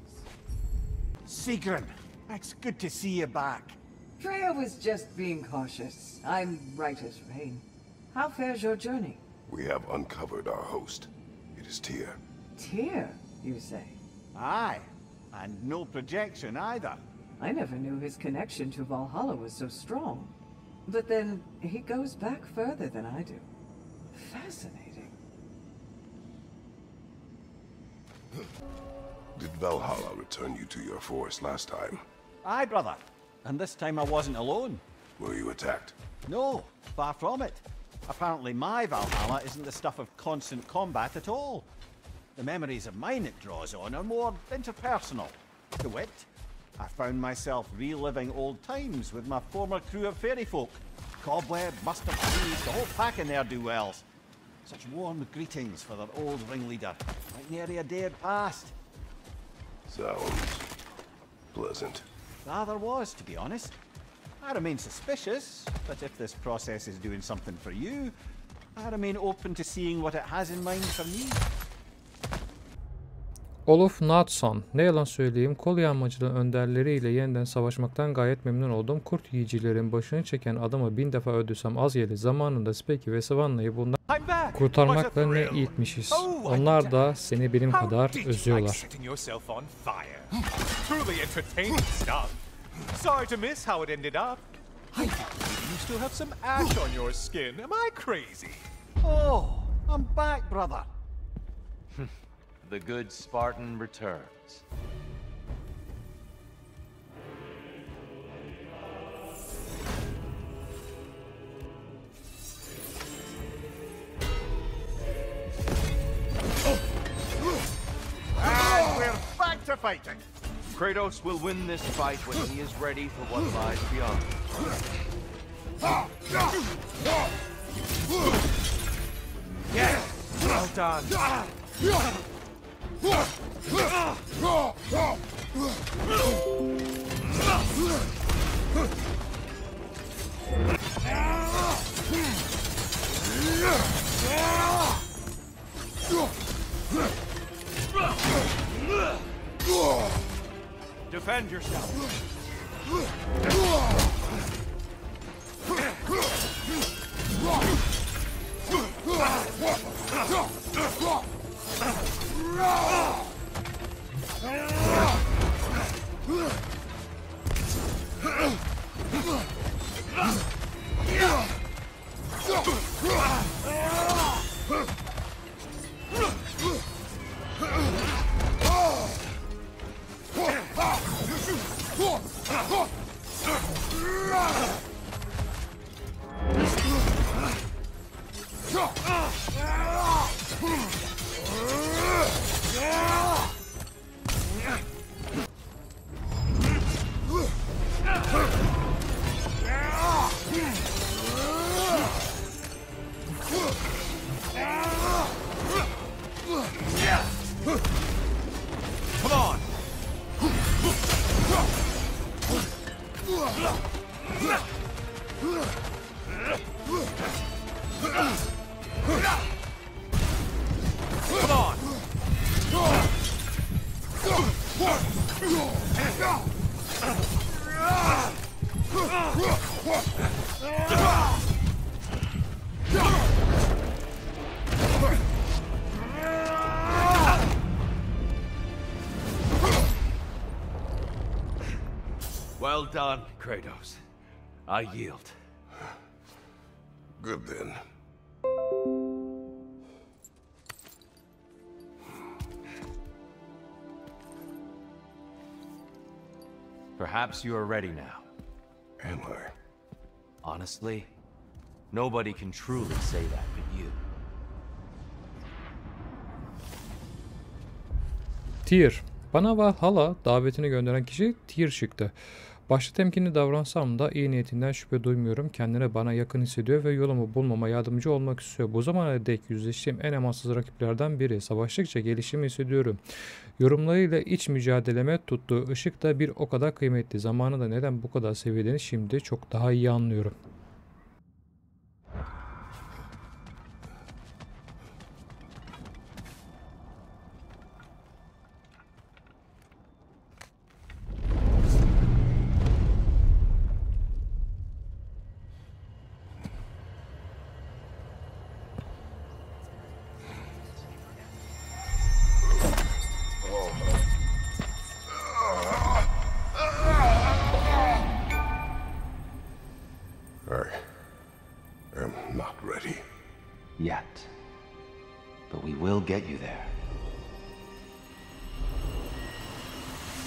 Sigrun, it's good to see you back. Freya was just being cautious. I'm right as rain. How fares your journey? We have uncovered our host. It is Tyr. Tyr, you say? Aye, and no projection either. I never knew his connection to Valhalla was so strong. But then, he goes back further than I do. Fascinating. Did Valhalla return you to your forest last time? Aye, brother. And this time I wasn't alone. Were you attacked? No, far from it. Apparently my Valhalla isn't the stuff of constant combat at all. The memories of mine it draws on are more interpersonal. To wit, I found myself reliving old times with my former crew of fairy folk. Cobweb, mustard trees, the whole pack of ne'er-do-wells. Such warm greetings for their old ringleader, like nary a day had passed. Sounds pleasant. Rather was, to be honest. I remain suspicious, but if this process is doing something for you, I remain open to seeing what it has in mind for me. Olaf Natson. Ne yalan söyleyeyim, kol yağmacılığı önderleriyle yeniden savaşmaktan gayet memnun oldum. Kurt yiyicilerin başını çeken adamı 1000 defa öldürsem az yeri. Zamanında Speki ve Savannah'yı bundan kurtarmakla ne eğitmişiz. Onlar da seni benim kadar özlüyorlar. Sorry to miss how it ended up. I believe you still have some ash on your skin. Am I crazy? Oh, I'm back, brother. The good Spartan returns. And we're back to fighting. Kratos will win this fight when he is ready for what lies beyond. Yes, well done. Defend yourself. Come on. Come on. Well done, Kratos. I yield. Good then. Perhaps you are ready now. Am I? Honestly, nobody can truly say that but you. Tyr. Bana Valhalla davetini gönderen kişi Tyr çıktı. Başta temkinli davransam da iyi niyetinden şüphe duymuyorum. Kendine bana yakın hissediyor ve yolumu bulmama yardımcı olmak istiyor. Bu zamana dek yüzleştiğim en amansız rakiplerden biri. Savaştıkça gelişimi hissediyorum. Yorumlarıyla iç mücadeleme tuttuğu ışık da bir o kadar kıymetli. Zamanında neden bu kadar seviyelerini şimdi çok daha iyi anlıyorum. I am not ready. Yet. But we will get you there.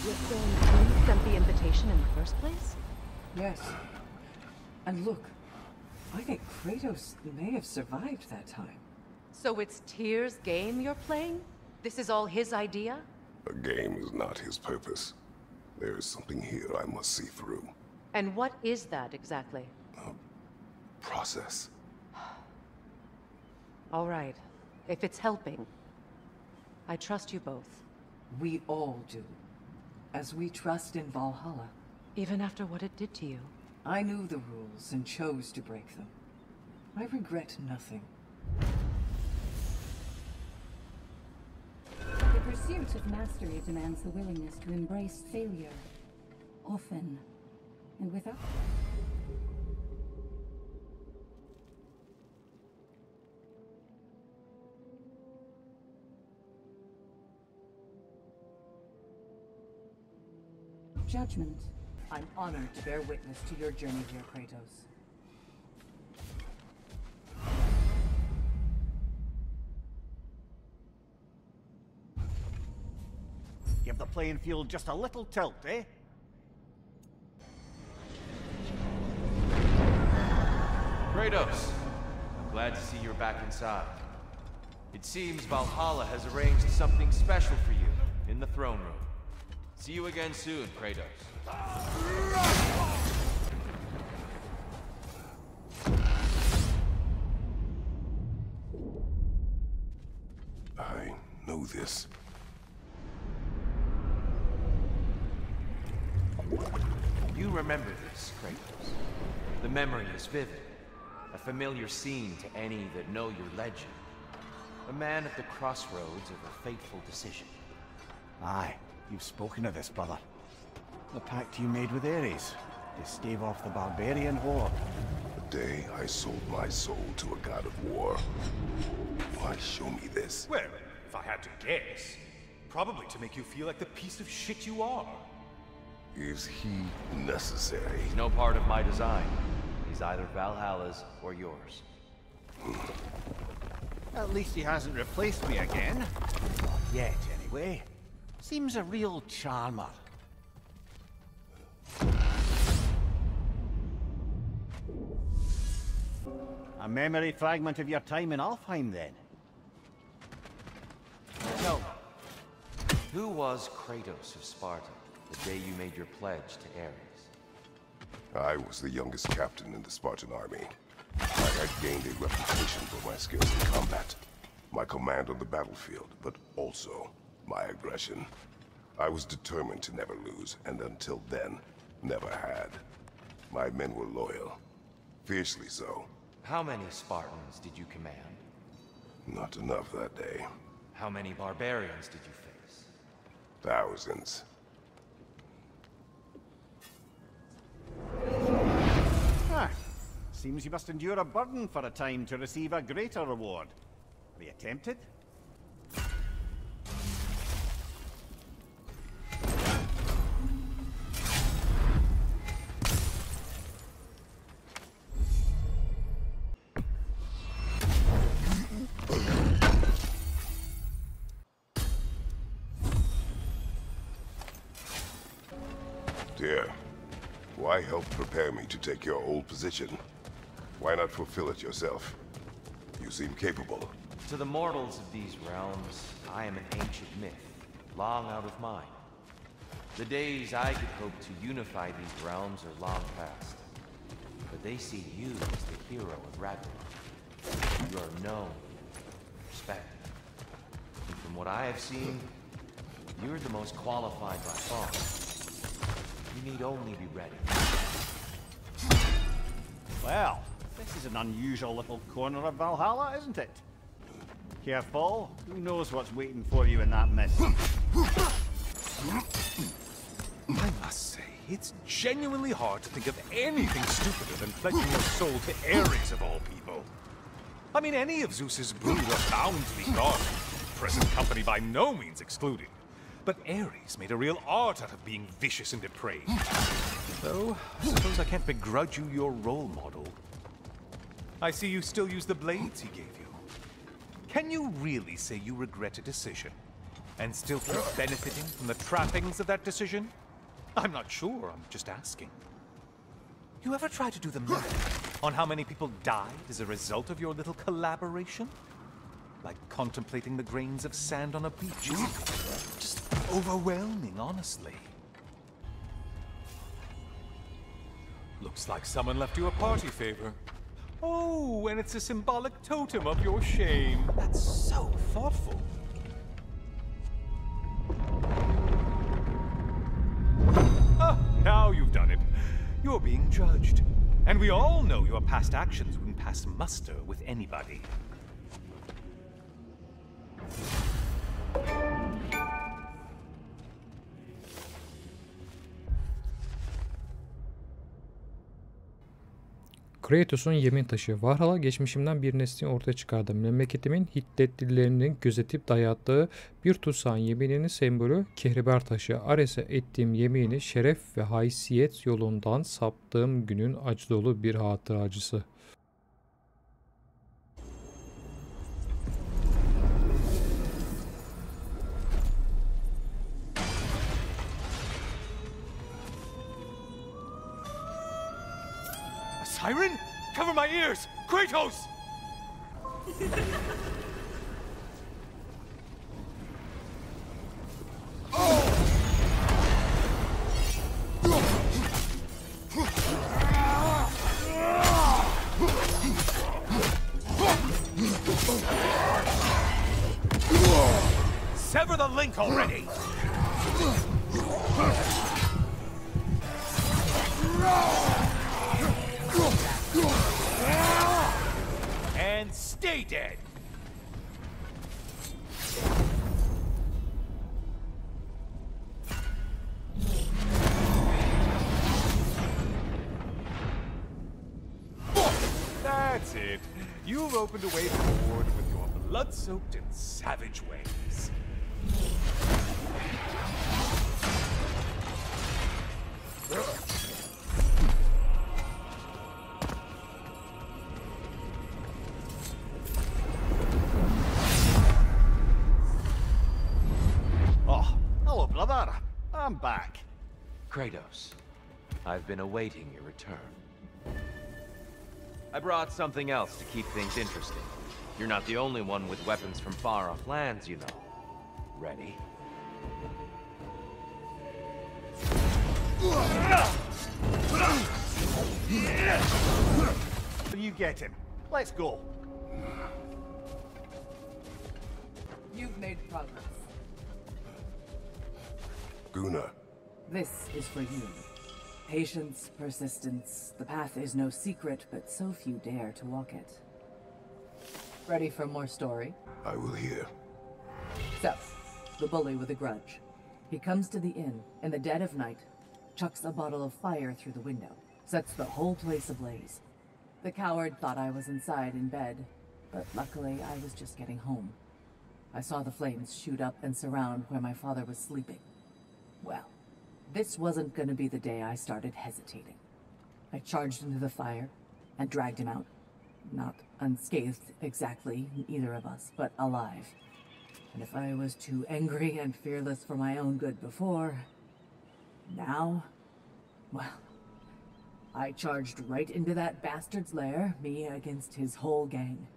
You're saying you sent the invitation in the first place? Yes. And look, I think Kratos may have survived that time. So it's Tyr's game you're playing? This is all his idea? A game is not his purpose. There is something here I must see through. And what is that exactly? Process. All right. If it's helping, I trust you both. We all do. As we trust in Valhalla. Even after what it did to you. I knew the rules and chose to break them. I regret nothing. The pursuit of mastery demands the willingness to embrace failure. Often. And without... judgment. I'm honored to bear witness to your journey here, Kratos. Give the playing field just a little tilt, eh? Kratos, I'm glad to see you're back inside. It seems Valhalla has arranged something special for you in the throne room. See you again soon, Kratos. I know this. You remember this, Kratos. The memory is vivid. A familiar scene to any that know your legend. A man at the crossroads of a fateful decision. Aye, you've spoken of this, brother. The pact you made with Ares to stave off the barbarian horde. The day I sold my soul to a god of war. Why show me this? Well, if I had to guess, probably to make you feel like the piece of shit you are. Is he necessary? He's no part of my design. He's either Valhalla's or yours. At least he hasn't replaced me again. Not yet, anyway. Seems a real charmer. A memory fragment of your time in Alfheim, then? No. Who was Kratos of Sparta the day you made your pledge to Ares? I was the youngest captain in the Spartan army. I had gained a reputation for my skills in combat, my command on the battlefield, but also my aggression. I was determined to never lose, and until then, never had. My men were loyal, fiercely so. How many Spartans did you command? Not enough that day. How many barbarians did you face? Thousands. Ah, seems you must endure a burden for a time to receive a greater reward. Are you tempted? Dear, why help prepare me to take your old position? Why not fulfill it yourself? You seem capable. To the mortals of these realms, I am an ancient myth, long out of mind. The days I could hope to unify these realms are long past. But they see you as the hero of Ragnarök. You are known, respected. And from what I have seen, you're the most qualified by far. You need only be ready. Well, this is an unusual little corner of Valhalla, isn't it? Careful, who knows what's waiting for you in that mist? I must say, it's genuinely hard to think of anything stupider than pledging your soul to Ares of all people. I mean, any of Zeus's brood are bound to be God, present company by no means excluded. But Ares made a real art out of being vicious and depraved. Though, I suppose I can't begrudge you your role model. I see you still use the blades he gave you. Can you really say you regret a decision, and still keep benefiting from the trappings of that decision? I'm not sure, I'm just asking. You ever try to do the math on how many people died as a result of your little collaboration? Like contemplating the grains of sand on a beach. Just overwhelming, honestly. Looks like someone left you a party favor. Oh, and it's a symbolic totem of your shame. That's so thoughtful. Ah, now you've done it. You're being judged. And we all know your past actions wouldn't pass muster with anybody. Kratos'un yemin taşı. Valhalla geçmişimden bir nesli ortaya çıkardı. Memleketimin Hiddetlilerinin gözetip dayattığı bir tutsağın yemininin sembolü Kehribar taşı. Ares'e ettiğim yemini şeref ve haysiyet yolundan saptığım günün acı dolu bir hatıracısı. TYR'ın? Cover my ears! Kratos! Sever the link already! And stay dead! That's it. You've opened a way forward with your blood-soaked and savage ways. Oh, hello, brother. I'm back. Kratos, I've been awaiting your return. I brought something else to keep things interesting. You're not the only one with weapons from far-off lands, you know. Ready? You get him. Let's go. You've made progress. Gunnar. This is for you. Patience, persistence. The path is no secret, but so few dare to walk it. Ready for more story? I will hear. So, the bully with a grudge. He comes to the inn in the dead of night, chucks a bottle of fire through the window, sets the whole place ablaze. The coward thought I was inside in bed, but luckily I was just getting home. I saw the flames shoot up and surround where my father was sleeping. Well, this wasn't going to be the day I started hesitating. I charged into the fire and dragged him out. Not unscathed exactly, either of us, but alive. And if I was too angry and fearless for my own good before, now, well, I charged right into that bastard's lair, me against his whole gang.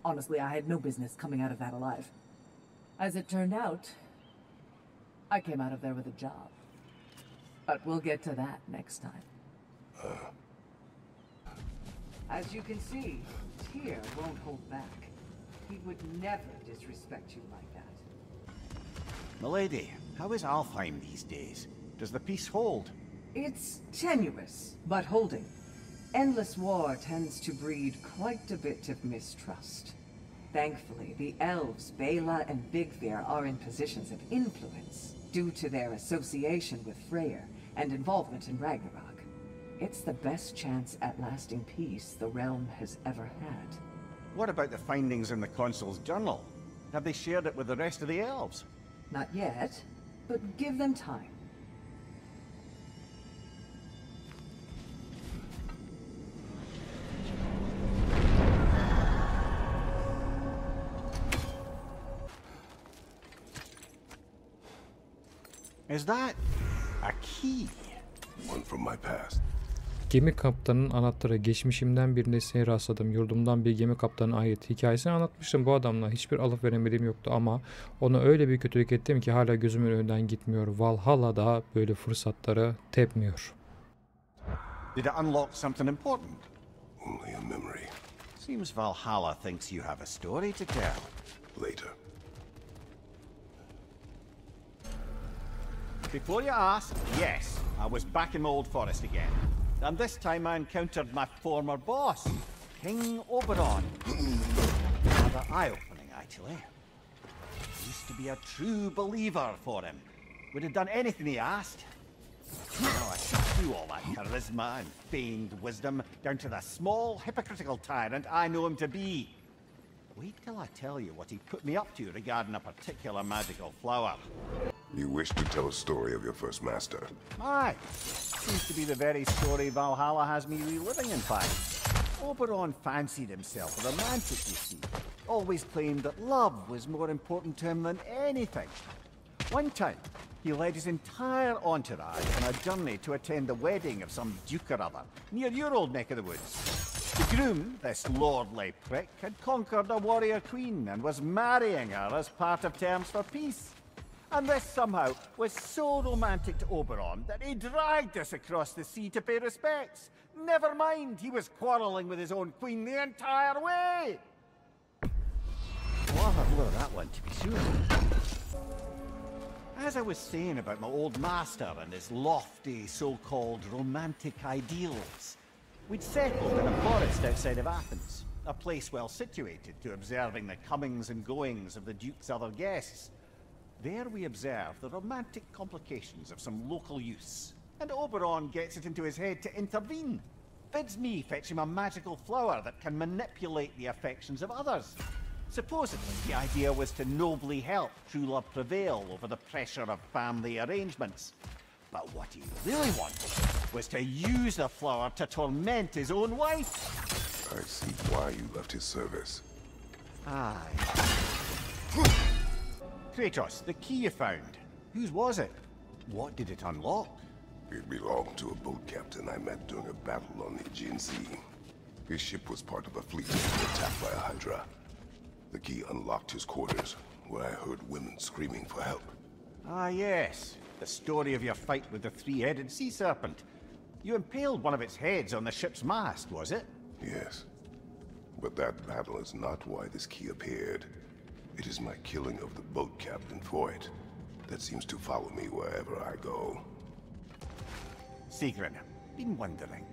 Honestly, I had no business coming out of that alive. As it turned out, I came out of there with a job. But we'll get to that next time. As you can see, Tyr won't hold back. He would never disrespect you like that. Milady, how is Alfheim these days? Does the peace hold? It's tenuous, but holding. Endless war tends to breed quite a bit of mistrust. Thankfully, the elves, Bela and Bigvir, are in positions of influence due to their association with Freyr and involvement in Ragnarok. It's the best chance at lasting peace the realm has ever had. What about the findings in the Consul's journal? Have they shared it with the rest of the elves? Not yet, but give them time. Is that a key? One from my past. Gemi kaptanının anahtarı. Geçmişimden bir nesneye rastladım. Yurdumdan bir gemi kaptanına ait. Hikayesini anlatmıştım bu adamla. Hiçbir alıp veremediğim yoktu ama ona öyle bir kötülük ettim ki hala gözümün önünden gitmiyor. Valhalla'da böyle fırsatları tepmiyor. Did it unlock something important? Only a memory. Seems Valhalla thinks you have a story to tell. Later. Before you ask, yes, I was back in the Old Forest again. And this time I encountered my former boss, King Oberon. Rather eye-opening, actually. Used to be a true believer for him. Would have done anything he asked. I threw all that charisma and feigned wisdom down to the small, hypocritical tyrant I know him to be. Wait till I tell you what he put me up to regarding a particular magical flower. You wish to tell a story of your first master? Aye. Seems to be the very story Valhalla has me reliving, in fact. Oberon fancied himself a romantic, you see. Always claimed that love was more important to him than anything. One time, he led his entire entourage on a journey to attend the wedding of some duke or other, near your old neck of the woods. The groom, this lordly prick, had conquered a warrior queen and was marrying her as part of terms for peace. And this somehow was so romantic to Oberon that he dragged us across the sea to pay respects. Never mind, he was quarrelling with his own queen the entire way! Well, I'll have more of that one, to be sure. As I was saying about my old master and his lofty, so-called romantic ideals, we'd settled in a forest outside of Athens, a place well situated to observing the comings and goings of the Duke's other guests. There we observe the romantic complications of some local use, and Oberon gets it into his head to intervene. Bids me fetch him a magical flower that can manipulate the affections of others. Supposedly, the idea was to nobly help true love prevail over the pressure of family arrangements. But what he really wanted was to use the flower to torment his own wife. I see why you left his service. Aye. Kratos, the key you found. Whose was it? What did it unlock? It belonged to a boat captain I met during a battle on the Aegean Sea. His ship was part of a fleet attacked by a Hydra. The key unlocked his quarters, where I heard women screaming for help. Ah, yes. The story of your fight with the three-headed sea serpent. You impaled one of its heads on the ship's mast, was it? Yes. But that battle is not why this key appeared. It is my killing of the boat captain for it that seems to follow me wherever I go. Sigrun, been wondering.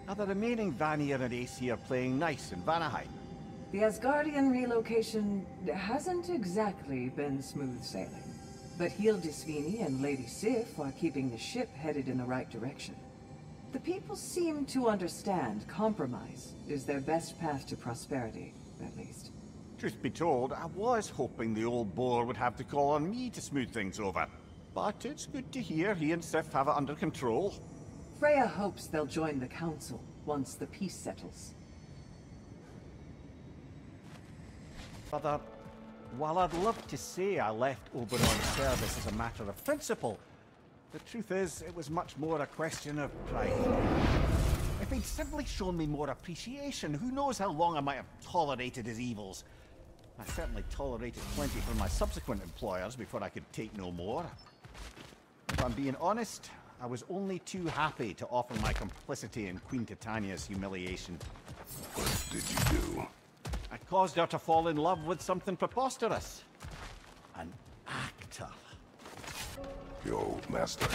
Are the remaining Vanir and Aesir playing nice in Vanaheim? The Asgardian relocation hasn't exactly been smooth sailing. But Hildisvini and Lady Sif are keeping the ship headed in the right direction. The people seem to understand compromise is their best path to prosperity, at least. Truth be told, I was hoping the old boar would have to call on me to smooth things over. But it's good to hear he and Sif have it under control. Freya hopes they'll join the council once the peace settles. Brother, while I'd love to say I left Oberon's service as a matter of principle, the truth is it was much more a question of pride. If he'd simply shown me more appreciation, who knows how long I might have tolerated his evils. I certainly tolerated plenty from my subsequent employers before I could take no more. If I'm being honest, I was only too happy to offer my complicity in Queen Titania's humiliation. What did you do? I caused her to fall in love with something preposterous. An actor. Your old master.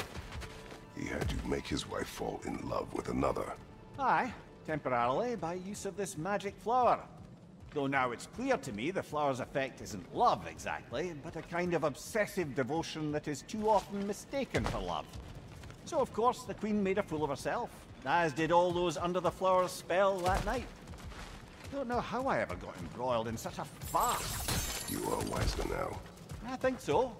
He had you make his wife fall in love with another. Aye, temporarily by use of this magic flower. Though now it's clear to me the flower's effect isn't love exactly, but a kind of obsessive devotion that is too often mistaken for love. So of course the Queen made a fool of herself, as did all those under the flower's spell that night. Don't know how I ever got embroiled in such a farce. You are wiser now. I think so.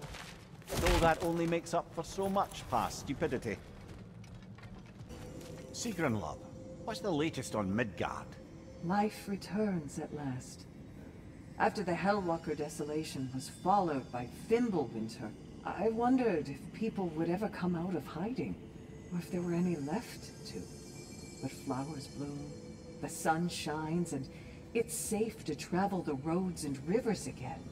Though that only makes up for so much past stupidity. Sigrun, love, what's the latest on Midgard? Life returns at last. After the Hellwalker desolation was followed by Fimbulwinter, I wondered if people would ever come out of hiding, or if there were any left to. But flowers bloom, the sun shines, and it's safe to travel the roads and rivers again.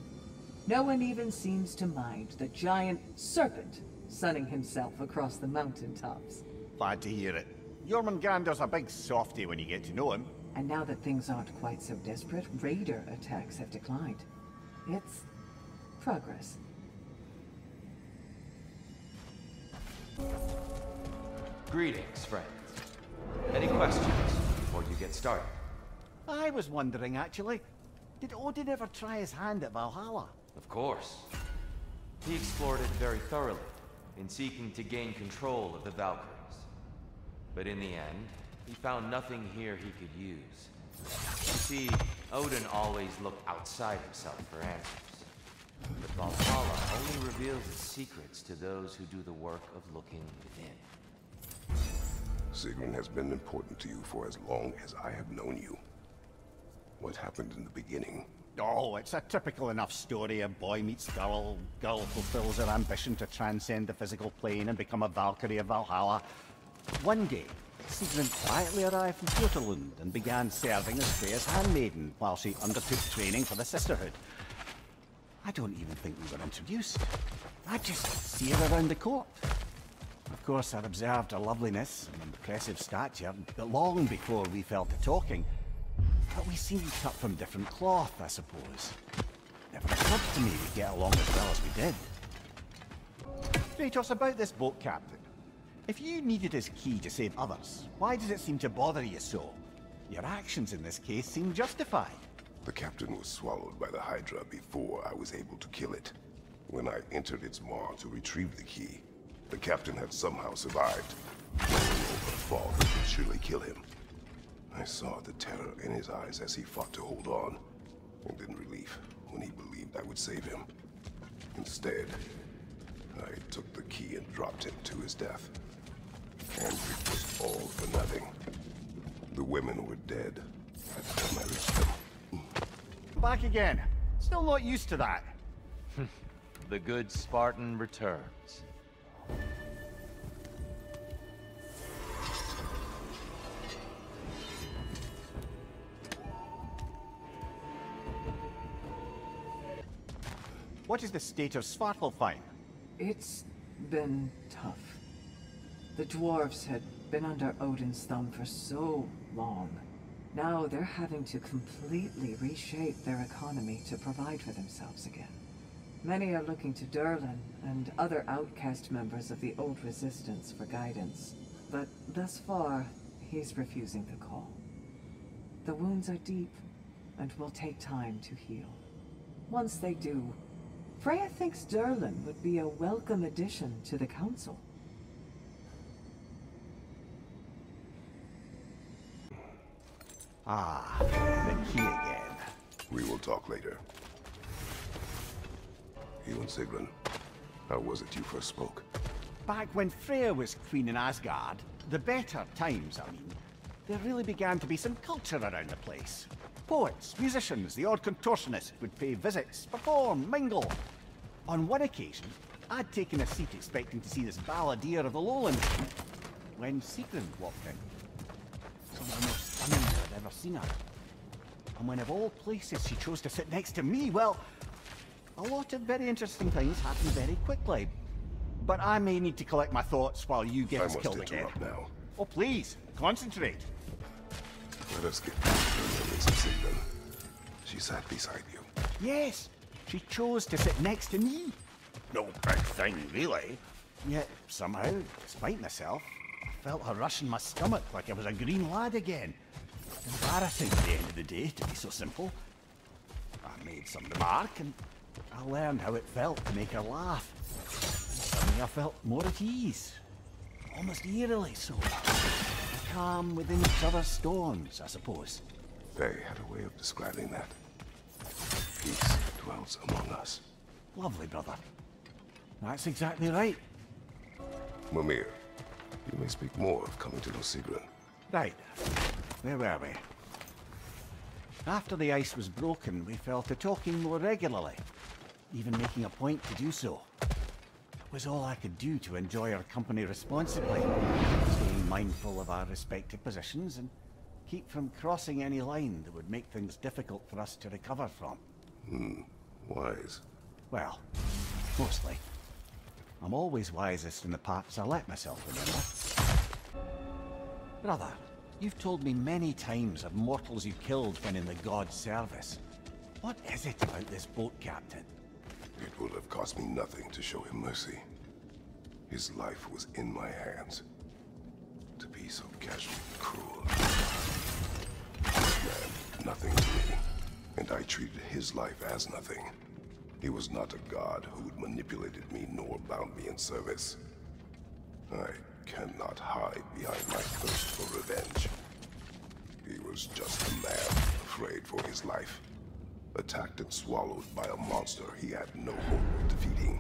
No one even seems to mind the giant serpent sunning himself across the mountaintops. Glad to hear it. Jormungandr's a big softy when you get to know him. And now that things aren't quite so desperate, raider attacks have declined. It's progress. Greetings, friends. Any questions before you get started? I was wondering, actually, did Odin ever try his hand at Valhalla? Of course. He explored it very thoroughly, in seeking to gain control of the Valkyries. But in the end, he found nothing here he could use. You see, Odin always looked outside himself for answers. But Valhalla only reveals its secrets to those who do the work of looking within. Sigrun has been important to you for as long as I have known you. What happened in the beginning Oh, it's a typical enough story. A boy meets girl, girl fulfills her ambition to transcend the physical plane and become a Valkyrie of Valhalla. One day, Sigrun quietly arrived from Jotunlund and began serving as Freya's handmaiden while she undertook training for the sisterhood. I don't even think we were introduced. I just see her around the court. Of course, I observed her loveliness and impressive stature, but long before we fell to talking. But we seemed cut from different cloth, I suppose. Never occurred to me we'd get along as well as we did. Kratos, about this boat captain. If you needed his key to save others, why does it seem to bother you so? Your actions in this case seem justified. The captain was swallowed by the Hydra before I was able to kill it. When I entered its maw to retrieve the key, the captain had somehow survived. Knowing over a fall that would surely kill him. I saw the terror in his eyes as he fought to hold on, and in relief when he believed I would save him. Instead, I took the key and dropped him to his death. And it was all for nothing. The women were dead by the time I reached them. Back again. Still not used to that. The good Spartan returns. What is the state of Svartalfheim? It's been tough. The dwarves had been under Odin's thumb for so long. Now they're having to completely reshape their economy to provide for themselves again. Many are looking to Durlin and other outcast members of the old resistance for guidance. But thus far, he's refusing the call. The wounds are deep and will take time to heal. Once they do, Freya thinks Durlin would be a welcome addition to the council. Ah, the key again. We will talk later. You and Sigrun, how was it you first spoke? Back when Freya was queen in Asgard, the better times, I mean, there really began to be some culture around the place. Poets, musicians, the odd contortionist would pay visits, perform, mingle. On one occasion, I'd taken a seat expecting to see this balladeer of the lowlands when Sigrun walked in. Some of the most stunning I'd ever seen her. And when of all places she chose to sit next to me, well, a lot of very interesting things happened very quickly. But I may need to collect my thoughts while you get us killed again. Now. Oh, please, concentrate. Let us get back to the memories of Sigrun. She sat beside you. Yes, she chose to sit next to me. No big thing, really. Yet, somehow, despite myself, I felt a rush in my stomach like I was a green lad again. Embarrassing at the end of the day, to be so simple. I made some remark, and I learned how it felt to make her laugh. And suddenly I felt more at ease. Almost eerily so. Calm within each other's storms, I suppose. Faye had a way of describing that. Peace dwells among us. Lovely, brother. That's exactly right. Mimir, you may speak more of coming to know Sigrun. Right. Where were we? After the ice was broken, we fell to talking more regularly, even making a point to do so. It was all I could do to enjoy her company responsibly, staying mindful of our respective positions and keep from crossing any line that would make things difficult for us to recover from. Wise. Well, mostly. I'm always wisest in the parts I let myself remember. Brother, you've told me many times of mortals you killed when in the god's service. What is it about this boat captain? It would have cost me nothing to show him mercy. His life was in my hands. To be so casually cruel. This man, nothing to me. And I treated his life as nothing. He was not a god who had manipulated me nor bound me in service. I cannot hide behind my thirst for revenge. He was just a man afraid for his life. Attacked and swallowed by a monster he had no hope of defeating.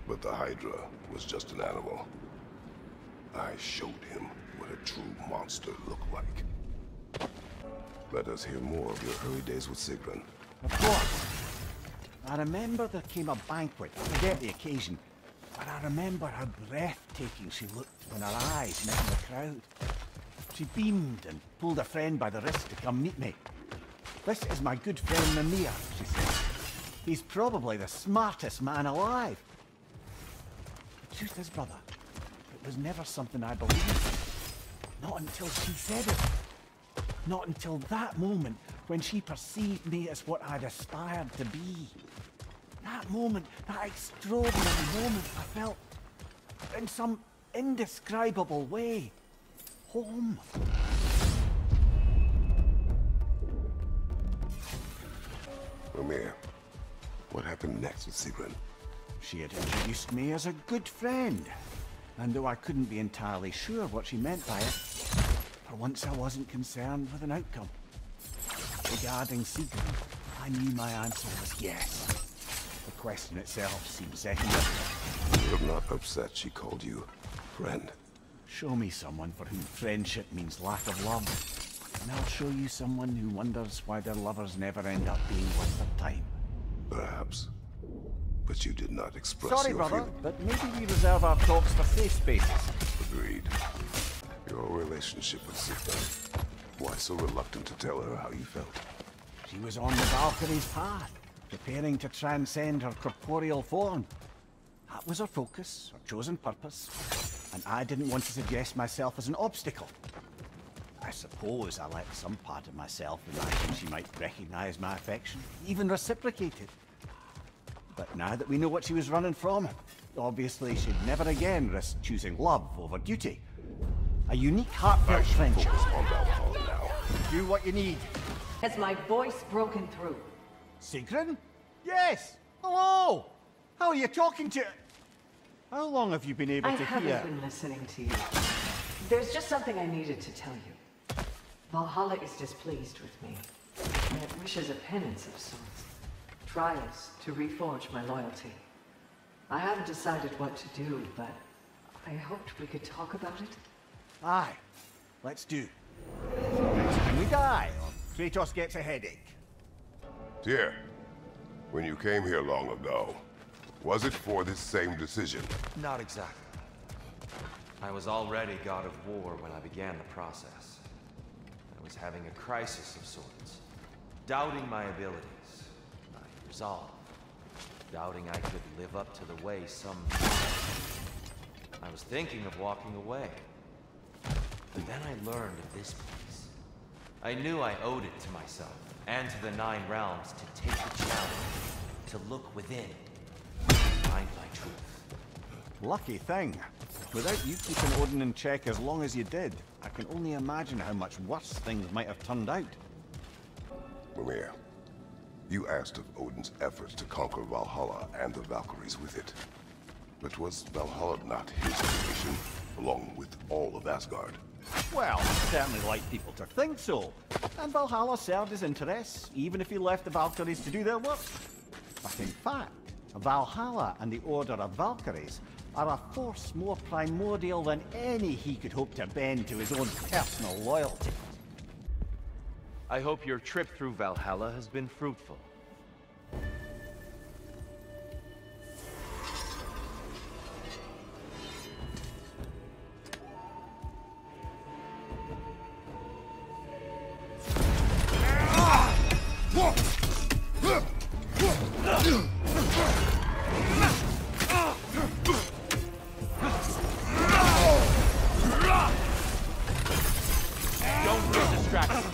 But the Hydra was just an animal. I showed him what a true monster looked like. Let us hear more of your early days with Sigrun. Of course. I remember there came a banquet. I forget the occasion. But I remember how breathtaking she looked when her eyes met in the crowd. She beamed and pulled a friend by the wrist to come meet me. "This is my good friend Mimir," she said. "He's probably the smartest man alive." The truth is, brother, it was never something I believed. Not until she said it. Not until that moment when she perceived me as what I'd aspired to be. That moment, that extraordinary moment, I felt, in some indescribable way, home. Mimir, what happened next with Sigrun? She had introduced me as a good friend, and though I couldn't be entirely sure what she meant by it, for once I wasn't concerned with an outcome. Regarding Sigrun, I knew my answer was yes. The question itself seemed secondary. You're not upset she called you friend. Show me someone for whom friendship means lack of love, and I'll show you someone who wonders why their lovers never end up being worth their time. Perhaps. But you did not express Sorry, your brother, feelings. but maybe we reserve our talks for safe spaces. Agreed. Your relationship with Sigrun. Why so reluctant to tell her how you felt? She was on the Valkyrie's path, preparing to transcend her corporeal form. That was her focus, her chosen purpose, and I didn't want to suggest myself as an obstacle. I suppose I let some part of myself imagine she might recognize my affection, even reciprocate it. But now that we know what she was running from, obviously she'd never again risk choosing love over duty. A unique heartfelt friendship. Focus on Valhalla now. Do what you need. Has my voice broken through? Sigrun? Yes! Hello! How are you talking to... How long have you been able I to haven't hear? been listening to you. There's just something I needed to tell you. Valhalla is displeased with me. It wishes a penance of sorts. Trials to reforge my loyalty. I haven't decided what to do, but I hoped we could talk about it. Aye, let's do. Next time we die, or Kratos gets a headache. Tyr, when you came here long ago, was it for this same decision? Not exactly. I was already god of war when I began the process. I was having a crisis of sorts. Doubting my abilities, my resolve. Doubting I could live up to the way some... I was thinking of walking away. But then I learned of this place. I knew I owed it to myself, and to the 9 realms, to take the challenge, to look within, to find my truth. Lucky thing. Without you keeping Odin in check as long as you did, I can only imagine how much worse things might have turned out. Mimir, you asked of Odin's efforts to conquer Valhalla and the Valkyries with it. But was Valhalla not his creation, along with all of Asgard? Well, I'd certainly like people to think so. And Valhalla served his interests, even if he left the Valkyries to do their work. But in fact, Valhalla and the Order of Valkyries are a force more primordial than any he could hope to bend to his own personal loyalty. I hope your trip through Valhalla has been fruitful. Don't get distracted.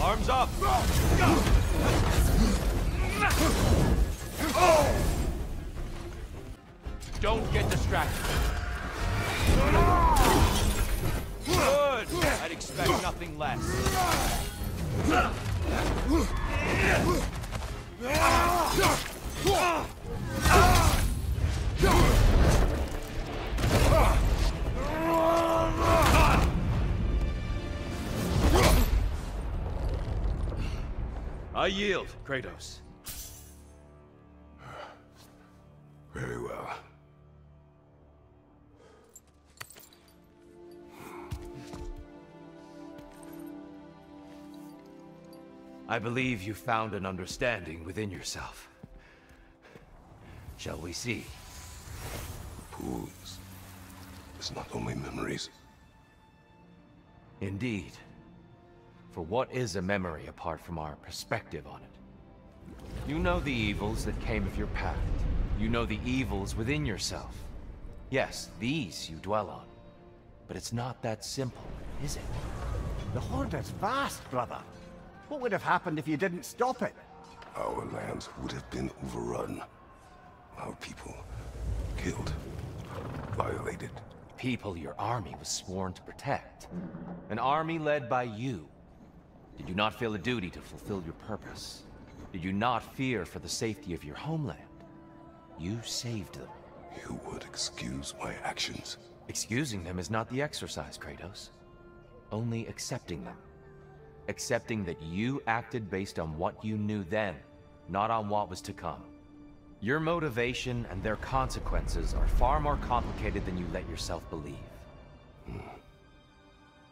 Arms up! Don't get distracted. Good! I'd expect nothing less. I yield, Kratos. Very well. I believe you found an understanding within yourself. Shall we see? Pools. It's not only memories. Indeed. For what is a memory apart from our perspective on it? You know the evils that came of your path. You know the evils within yourself. Yes, these you dwell on. But it's not that simple, is it? The Horde is vast, brother. What would have happened if you didn't stop it? Our lands would have been overrun. Our people killed, violated. People your army was sworn to protect. An army led by you. Did you not feel a duty to fulfill your purpose? Did you not fear for the safety of your homeland? You saved them. You would excuse my actions. Excusing them is not the exercise, Kratos. Only accepting them. Accepting that you acted based on what you knew then, not on what was to come. Your motivation and their consequences are far more complicated than you let yourself believe.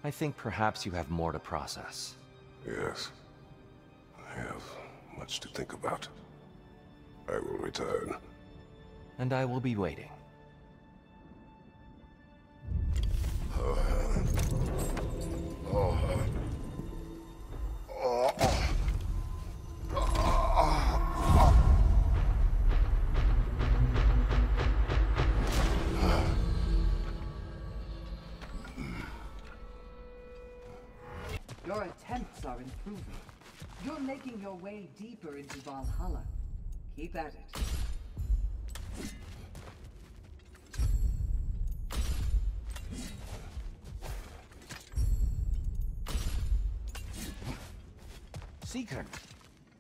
I think perhaps you have more to process. Yes. I have much to think about. I will return. And I will be waiting. Your attempts are improving. You're making your way deeper into Valhalla. Keep at it. Secret,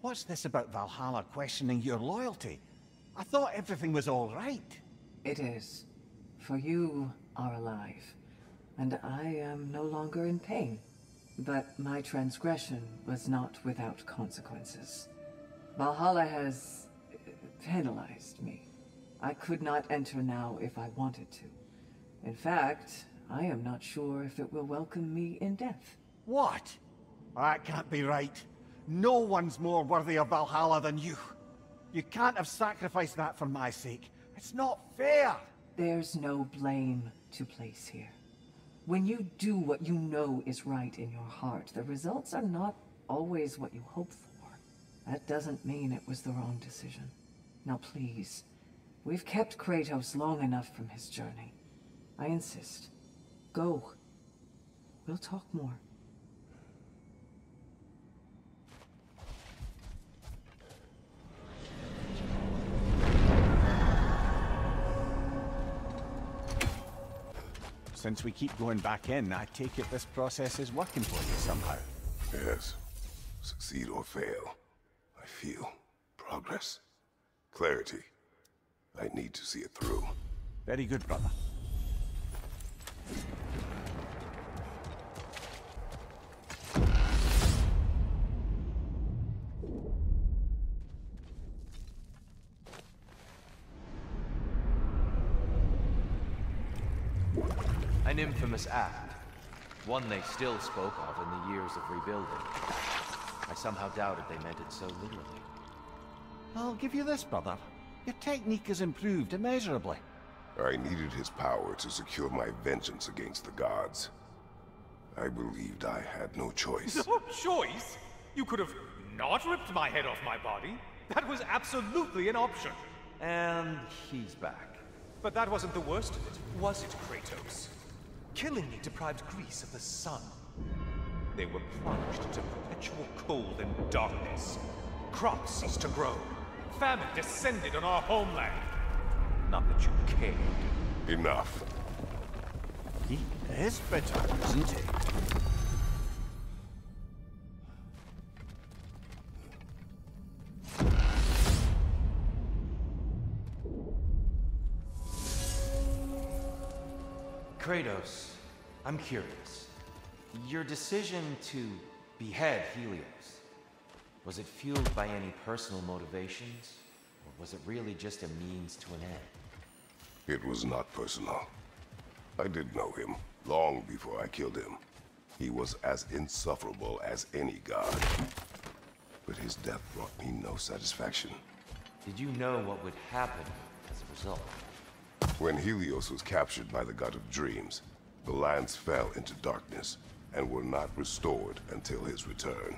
what's this about Valhalla questioning your loyalty? I thought everything was all right. It is. For you are alive, and I am no longer in pain. But my transgression was not without consequences. Valhalla has penalized me. I could not enter now if I wanted to. In fact, I am not sure if it will welcome me in death. What? That can't be right. No one's more worthy of Valhalla than you. You can't have sacrificed that for my sake. It's not fair. There's no blame to place here. When you do what you know is right in your heart, the results are not always what you hope for. That doesn't mean it was the wrong decision. Now please, we've kept Kratos long enough from his journey. I insist. Go. We'll talk more. Since we keep going back in, I take it this process is working for you somehow. Yes. Succeed or fail. I feel progress. Clarity. I need to see it through. Very good, brother. An infamous act. One they still spoke of in the years of rebuilding. I somehow doubted they meant it so literally. I'll give you this, brother. Your technique has improved immeasurably. I needed his power to secure my vengeance against the gods. I believed I had no choice. No choice? You could have not ripped my head off my body. That was absolutely an option. And he's back. But that wasn't the worst of it, was it, Kratos? Killing me deprived Greece of the sun. They were plunged into perpetual cold and darkness. Crops ceased to grow. Famine descended on our homeland. Not that you cared. Enough. He is bitter, isn't he? Kratos, I'm curious. Your decision to behead Helios, was it fueled by any personal motivations? Or was it really just a means to an end? It was not personal. I did know him long before I killed him. He was as insufferable as any god. But his death brought me no satisfaction. Did you know what would happen as a result? When Helios was captured by the god of dreams, the lands fell into darkness and were not restored until his return.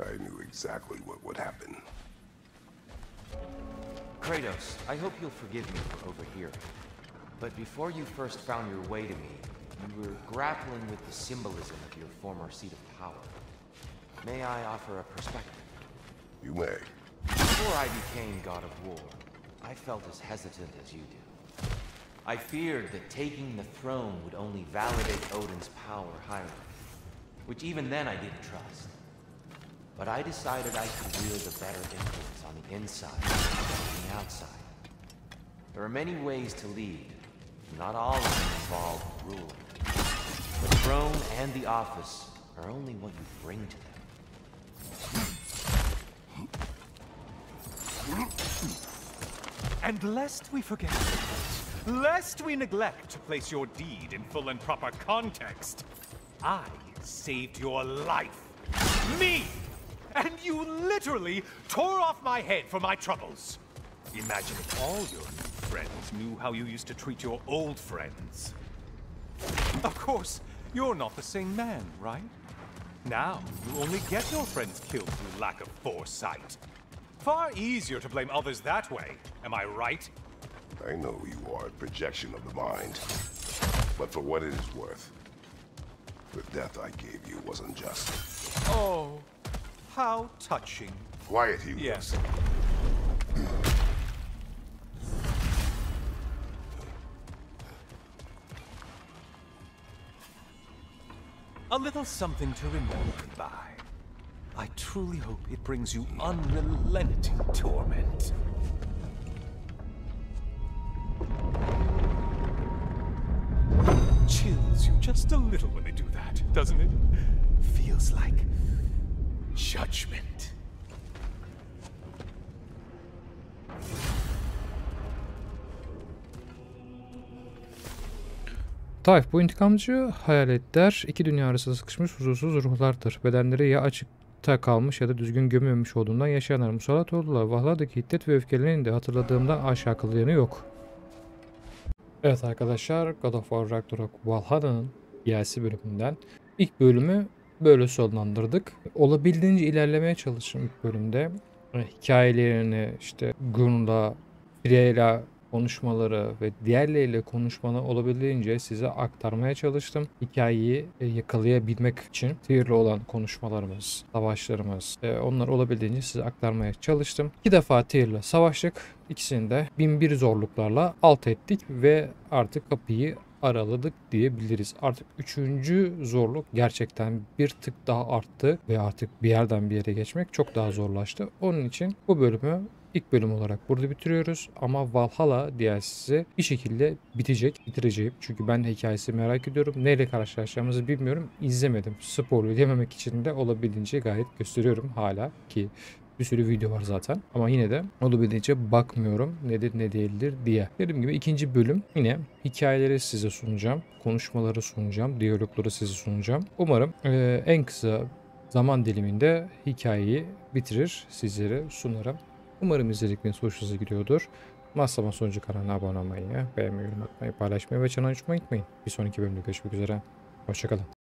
I knew exactly what would happen. Kratos, I hope you'll forgive me for overhearing. But before you first found your way to me, you were grappling with the symbolism of your former seat of power. May I offer a perspective? You may. Before I became God of War, I felt as hesitant as you do. I feared that taking the throne would only validate Odin's power hierarchy, which even then I didn't trust. But I decided I could wield a better influence on the inside than on the outside. There are many ways to lead, not all of them involve ruling. The throne and the office are only what you bring to them. And lest we forget, lest we neglect to place your deed in full and proper context, I saved your life. Me! And you literally tore off my head for my troubles. Imagine if all your new friends knew how you used to treat your old friends. Of course, you're not the same man, right? Now, you only get your friends killed through lack of foresight. Far easier to blame others that way, am I right? I know you are a projection of the mind. But for what it is worth, the death I gave you was unjust. Oh, how touching. Quiet, Helios. Yes. A little something to remember by. I truly hope it brings you unrelenting torment. Chills you just a little when they do that, doesn't it? Feels like judgment. Taif, bu intikamcı hayaletler iki dünya arasında sıkışmış huzursuz ruhlardır. Bedenleri ya açıkta kalmış ya da düzgün gömülmemiş olduğundan yaşayanlar musallat oldular. Valhalla'daki hiddet ve öfkelerini de hatırladığımda aşağı akıllı yanı yok. Evet arkadaşlar, God of War Ragnarök Valhalla'nın DLC bölümünden ilk bölümü böyle sonlandırdık. Olabildiğince ilerlemeye çalıştım ilk bölümde. Hikayelerini işte Gunn'la, Frey'la konuşmaları ve diğerleriyle konuşmaları olabildiğince size aktarmaya çalıştım. Hikayeyi yakalayabilmek için TYR'le olan konuşmalarımız, savaşlarımız, onlar olabildiğince size aktarmaya çalıştım. 2 defa TYR'le savaştık. İkisini de 1001 zorluklarla alt ettik ve artık kapıyı araladık diyebiliriz. Artık 3. zorluk gerçekten bir tık daha arttı ve artık bir yerden bir yere geçmek çok daha zorlaştı. Onun için bu bölümü İlk bölüm olarak burada bitiriyoruz ama Valhalla DLC'si bir şekilde bitireceğim. Çünkü ben de hikayesini merak ediyorum. Neyle karşılaşacağımızı bilmiyorum. İzlemedim. Spoiler yememek için de olabildiğince gayet gösteriyorum hala ki bir sürü video var zaten. Ama yine de olabildiğince bakmıyorum nedir ne değildir diye. Dediğim gibi 2. bölüm yine hikayeleri size sunacağım. Konuşmaları sunacağım. Diyalogları size sunacağım. Umarım en kısa zaman diliminde hikayeyi bitirir, sizlere sunarım. Umarım izledikleriniz hoşunuza gidiyordur. Mazlama sonucu kanalına abone olmayı, beğenmeyi, yorum atmayı, paylaşmayı ve çanı açmayı unutmayın. Bir sonraki bölümde görüşmek üzere. Hoşçakalın.